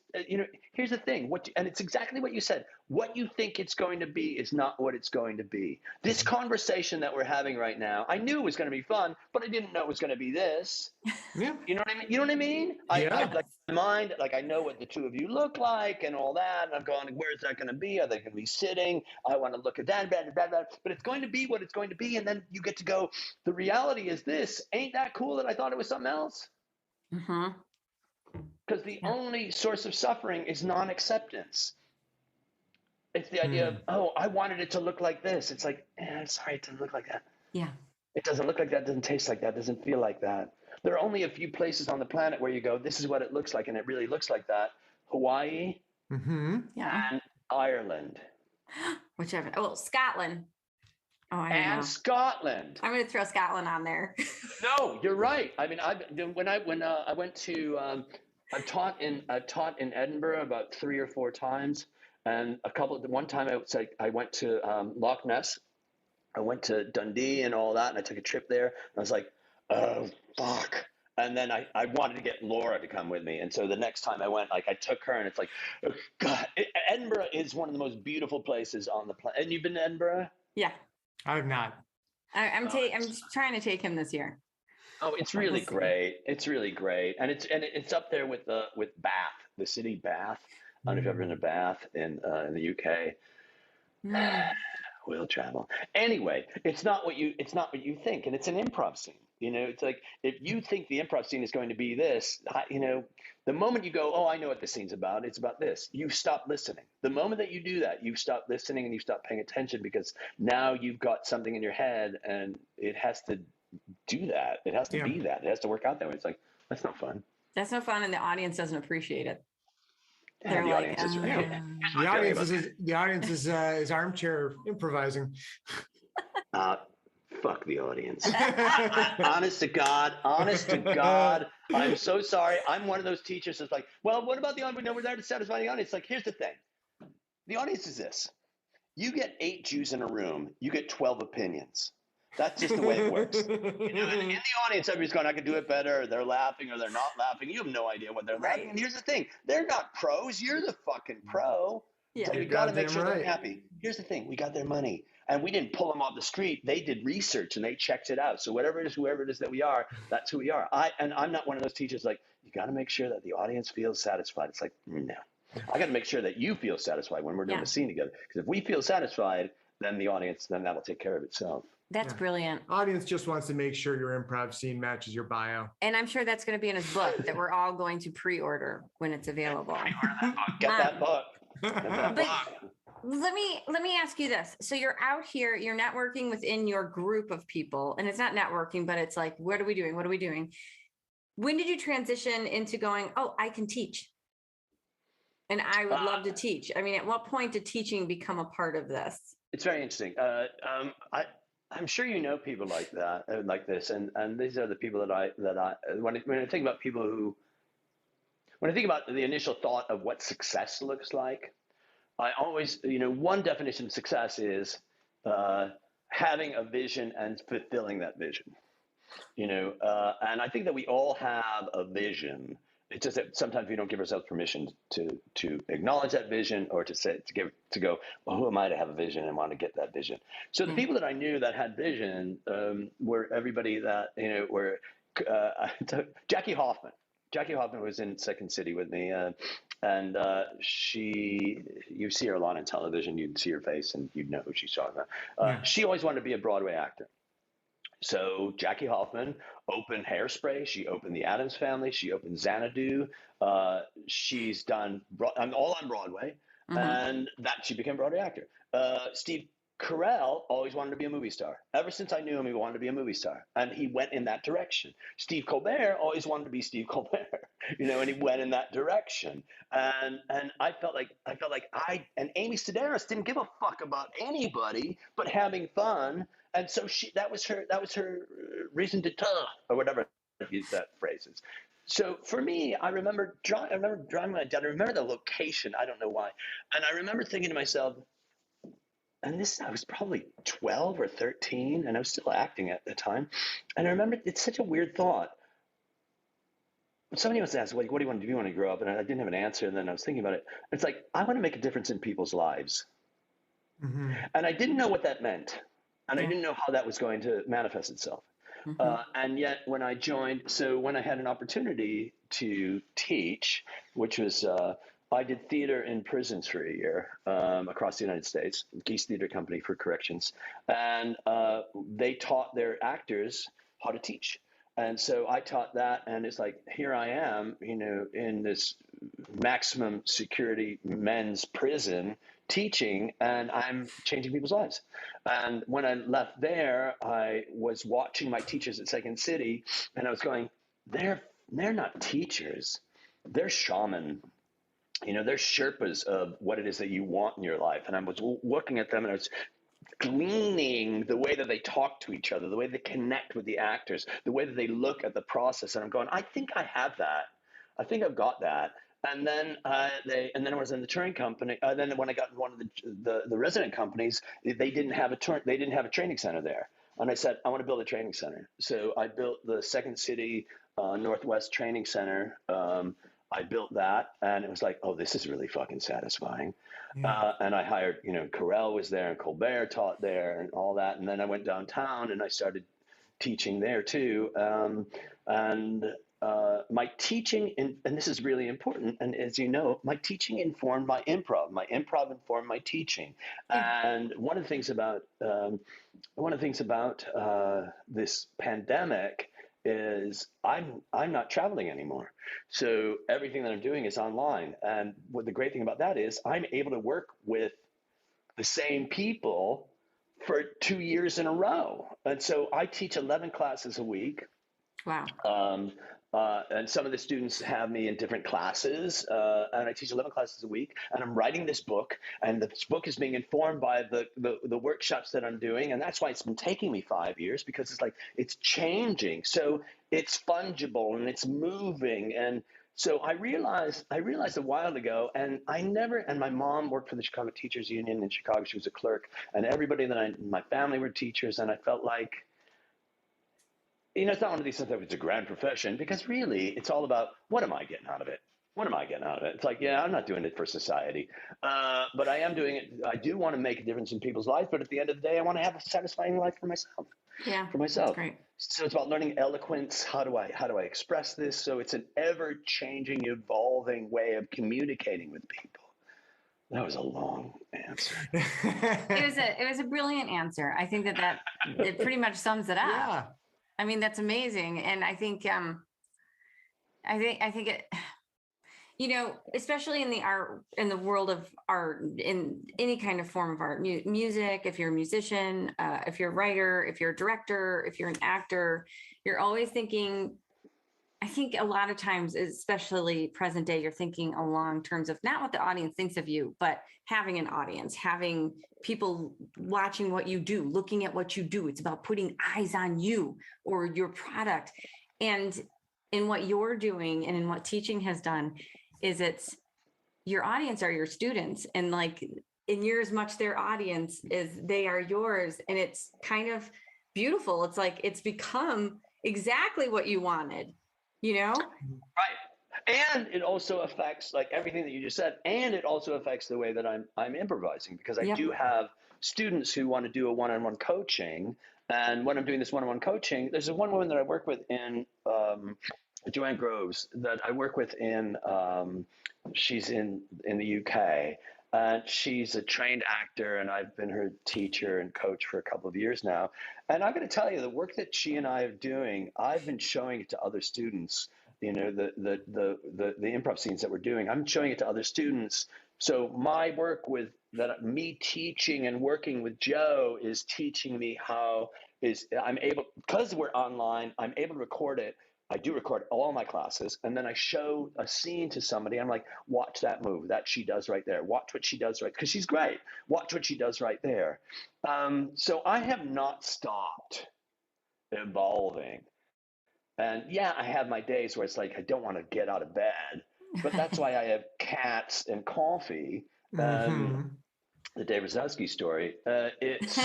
here's the thing. And it's exactly what you said. What you think it's going to be is not what it's going to be. This conversation that we're having right now, I knew it was going to be fun, but I didn't know it was going to be this. Yeah. You know what I mean? You know what I mean? Yeah. I like in my mind, like I know what the two of you look like and all that. And I'm going, where is that going to be? Are they going to be sitting? I want to look at that, but it's going to be what it's going to be. And then you get to go, the reality is this. Ain't that cool that I thought it was something else? Mm-hmm. Because the only source of suffering is non-acceptance. It's the idea of, oh, I wanted it to look like this. It's like, sorry, it doesn't look like that. Yeah. It doesn't look like that, doesn't taste like that, doesn't feel like that. There are only a few places on the planet where you go, this is what it looks like, and it really looks like that. Hawaii and Ireland. Whichever. Oh, Scotland. Oh, I don't know. Scotland. I'm going to throw Scotland on there. No, you're right. I mean, I went to I've taught in Edinburgh about 3 or 4 times, and one time I went to Loch Ness, I went to Dundee and all that, and I took a trip there, and I was like, oh fuck, And then I wanted to get Laura to come with me. And so the next time I went, like I took her, and it's like, oh, God, Edinburgh is one of the most beautiful places on the planet. And you've been to Edinburgh? Yeah. I have not. I'm just trying to take him this year. Oh, it's really great. It's really great. And it's up there with Bath, the city Bath. I don't know if you've ever been to Bath in the UK. We'll travel. Anyway, it's not what you think, and it's an improv scene. It's like if you think the improv scene is going to be this, the moment you go, oh, I know what this scene's about. It's about this. You stop listening. The moment that you do that, you stop listening and you stop paying attention, because now you've got something in your head, and it has to do that. It has to be that. It has to work out that way. It's like, that's not fun. That's no fun, and the audience doesn't appreciate it. Yeah, They're the like, audience the audience is armchair improvising. Fuck the audience. Honest to God, I'm so sorry. I'm one of those teachers that's like, well, what about the audience? No, we're there to satisfy the audience. Like, here's the thing. The audience is this. You get 8 Jews in a room, you get 12 opinions. That's just the way it works. In the audience, everybody's going, I could do it better. Or they're laughing or they're not laughing. You have no idea what they're laughing. And here's the thing. They're not pros. You're the fucking pro. Yeah. So you got to make sure they're happy. Here's the thing. We got their money. And we didn't pull them off the street. They did research and they checked it out. So whoever it is that we are, that's who we are. I'm not one of those teachers like, you got to make sure that the audience feels satisfied. It's like, no. I got to make sure that you feel satisfied when we're doing a scene together. Because if we feel satisfied, then the audience, then that'll take care of itself. That's brilliant. Audience just wants to make sure your improv scene matches your bio. And I'm sure that's going to be in his book that we're all going to pre-order when it's available. Get that book. But let me ask you this. So you're out here, you're networking within your group of people, and it's not networking, but it's like, what are we doing? What are we doing? When did you transition into going, oh, I can teach? And I would love to teach. I mean, at what point did teaching become a part of this? It's very interesting. I'm sure you know people like that, like this, and these are the people that I when I think about people who, when I think about the initial thought of what success looks like, I always, one definition of success is having a vision and fulfilling that vision. And I think that we all have a vision. It's just that sometimes we don't give ourselves permission to acknowledge that vision, or to go, well, who am I to have a vision and want to get that vision? So the people that I knew that had vision were everybody that, were Jackie Hoffman. Jackie Hoffman was in Second City with me, and you see her a lot on television. You'd see her face and you'd know who she's talking about. She always wanted to be a Broadway actor. So Jackie Hoffman opened Hairspray. She opened The Addams Family. She opened Xanadu. She's done all on Broadway, and that she became a Broadway actor. Steve Carell always wanted to be a movie star. Ever since I knew him, he wanted to be a movie star, and he went in that direction. Steve Colbert always wanted to be Steve Colbert, and he went in that direction. And I felt like and Amy Sedaris didn't give a fuck about anybody but having fun. And so that was her reason to or whatever that phrase is. So for me, I remember driving my dad. I remember the location. I don't know why. And I remember thinking to myself, and I was probably 12 or 13, and I was still acting at the time. And I remember, it's such a weird thought. Somebody was asked, what do you want to do when you grow up? And I didn't have an answer. And then I was thinking about it. It's like, I want to make a difference in people's lives. Mm-hmm. And I didn't know what that meant. And I didn't know how that was going to manifest itself. Mm-hmm. And yet when I had an opportunity to teach, which was, I did theater in prisons for a year across the United States, Geese Theater Company for Corrections. And they taught their actors how to teach. And so I taught that, and it's like, here I am, in this maximum security men's prison teaching, and I'm changing people's lives. And when I left there, I was watching my teachers at Second City, and I was going, they're not teachers, they're shaman. They're Sherpas of what it is that you want in your life. And I was looking at them, and I was gleaning the way that they talk to each other, the way they connect with the actors, the way that they look at the process. And I'm going, I think I have that. I think I've got that. And then I was in the touring company. Then when I got in one of the resident companies, they didn't have a training center there. and I said, I want to build a training center. So I built the Second City Northwest Training Center. I built that, and it was like, oh, this is really fucking satisfying. Yeah. And I hired, Carell was there, and Colbert taught there, and all that. And then I went downtown, and I started teaching there too. My teaching, and this is really important, and as you know, my teaching informed my improv. My improv informed my teaching. Yeah. And one of the things about this pandemic is I'm not traveling anymore. So everything that I'm doing is online. And what the great thing about that is I'm able to work with the same people for 2 years in a row. And so I teach 11 classes a week. Wow. And some of the students have me in different classes, and I teach 11 classes a week, and I'm writing this book, and this book is being informed by the workshops that I'm doing, and that's why it's been taking me 5 years, because it's changing. So it's fungible and it's moving. And so I realized a while ago, and my mom worked for the Chicago Teachers Union in Chicago. She was a clerk, and everybody in my family were teachers, and I felt like, it's not one of these things that it's a grand profession, because really it's all about, what am I getting out of it? What am I getting out of it? It's like, yeah, I'm not doing it for society, but I am doing it. I do want to make a difference in people's lives, but at the end of the day, I want to have a satisfying life for myself. Yeah, for myself. That's great. So it's about learning eloquence. How do I express this? So it's an ever-changing, evolving way of communicating with people. That was a long answer. It was a brilliant answer. I think that it pretty much sums it up. Yeah. I mean, that's amazing. And I think it, especially in the art, in the world of art, in any kind of form of art, music, if you're a musician, if you're a writer, if you're a director, if you're an actor, you're always thinking, I think a lot of times, especially present day, you're thinking along terms of not what the audience thinks of you, but having an audience, having people watching what you do, looking at what you do. It's about putting eyes on you or your product. And in what you're doing and in what teaching has done is it's your audience are your students, and like in you're as much their audience as they are yours. And it's kind of beautiful. It's like it's become exactly what you wanted. Right. And it also affects, like everything that you just said, and it also affects the way that I'm improvising, because I do have students who want to do a one-on-one coaching. And when I'm doing this one-on-one coaching, there's one woman that I work with in Joanne Groves that I work with in she's in the UK. She's a trained actor, and I've been her teacher and coach for a couple of years now. And I'm going to tell you, the work that she and I are doing, I've been showing it to other students. The improv scenes that we're doing, I'm showing it to other students. So my work with that, me teaching and working with Joe, is teaching me I'm able, because we're online, I'm able to record it. I do record all my classes, and then I show a scene to somebody. I'm like, watch that move that she does right there. Watch what she does right, because she's great. Watch what she does right there. So I have not stopped evolving. And yeah, I have my days where it's like, I don't want to get out of bed, but that's why I have cats and coffee. The Dave Razowsky story. It's,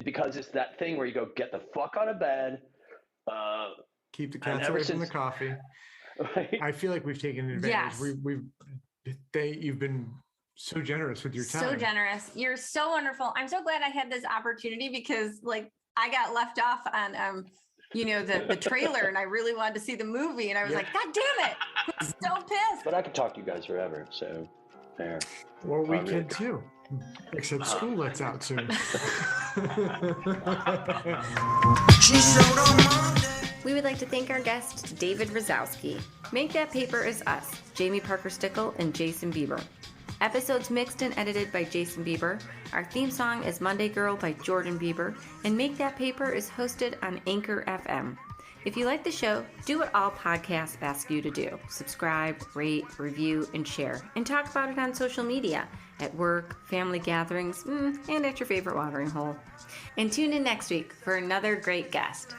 because it's that thing where you go, get the fuck out of bed. Keep the cats away from the coffee. Right? I feel like we've taken advantage. Yes. You've been so generous with your time. So generous. You're so wonderful. I'm so glad I had this opportunity, because like I got left off on the trailer, and I really wanted to see the movie, and I was like, God damn it. I'm so pissed. But I could talk to you guys forever. So there. Well, we can too. Except school lets out soon. We would like to thank our guest, David Razowsky. Make That Paper is us, Jamie Parker Stickle and Jason Bieber. Episodes mixed and edited by Jason Bieber. Our theme song is Monday Girl by Jordan Bieber. And Make That Paper is hosted on Anchor FM. If you like the show, do what all podcasts ask you to do. Subscribe, rate, review, and share. And talk about it on social media, at work, family gatherings, and at your favorite watering hole. And tune in next week for another great guest.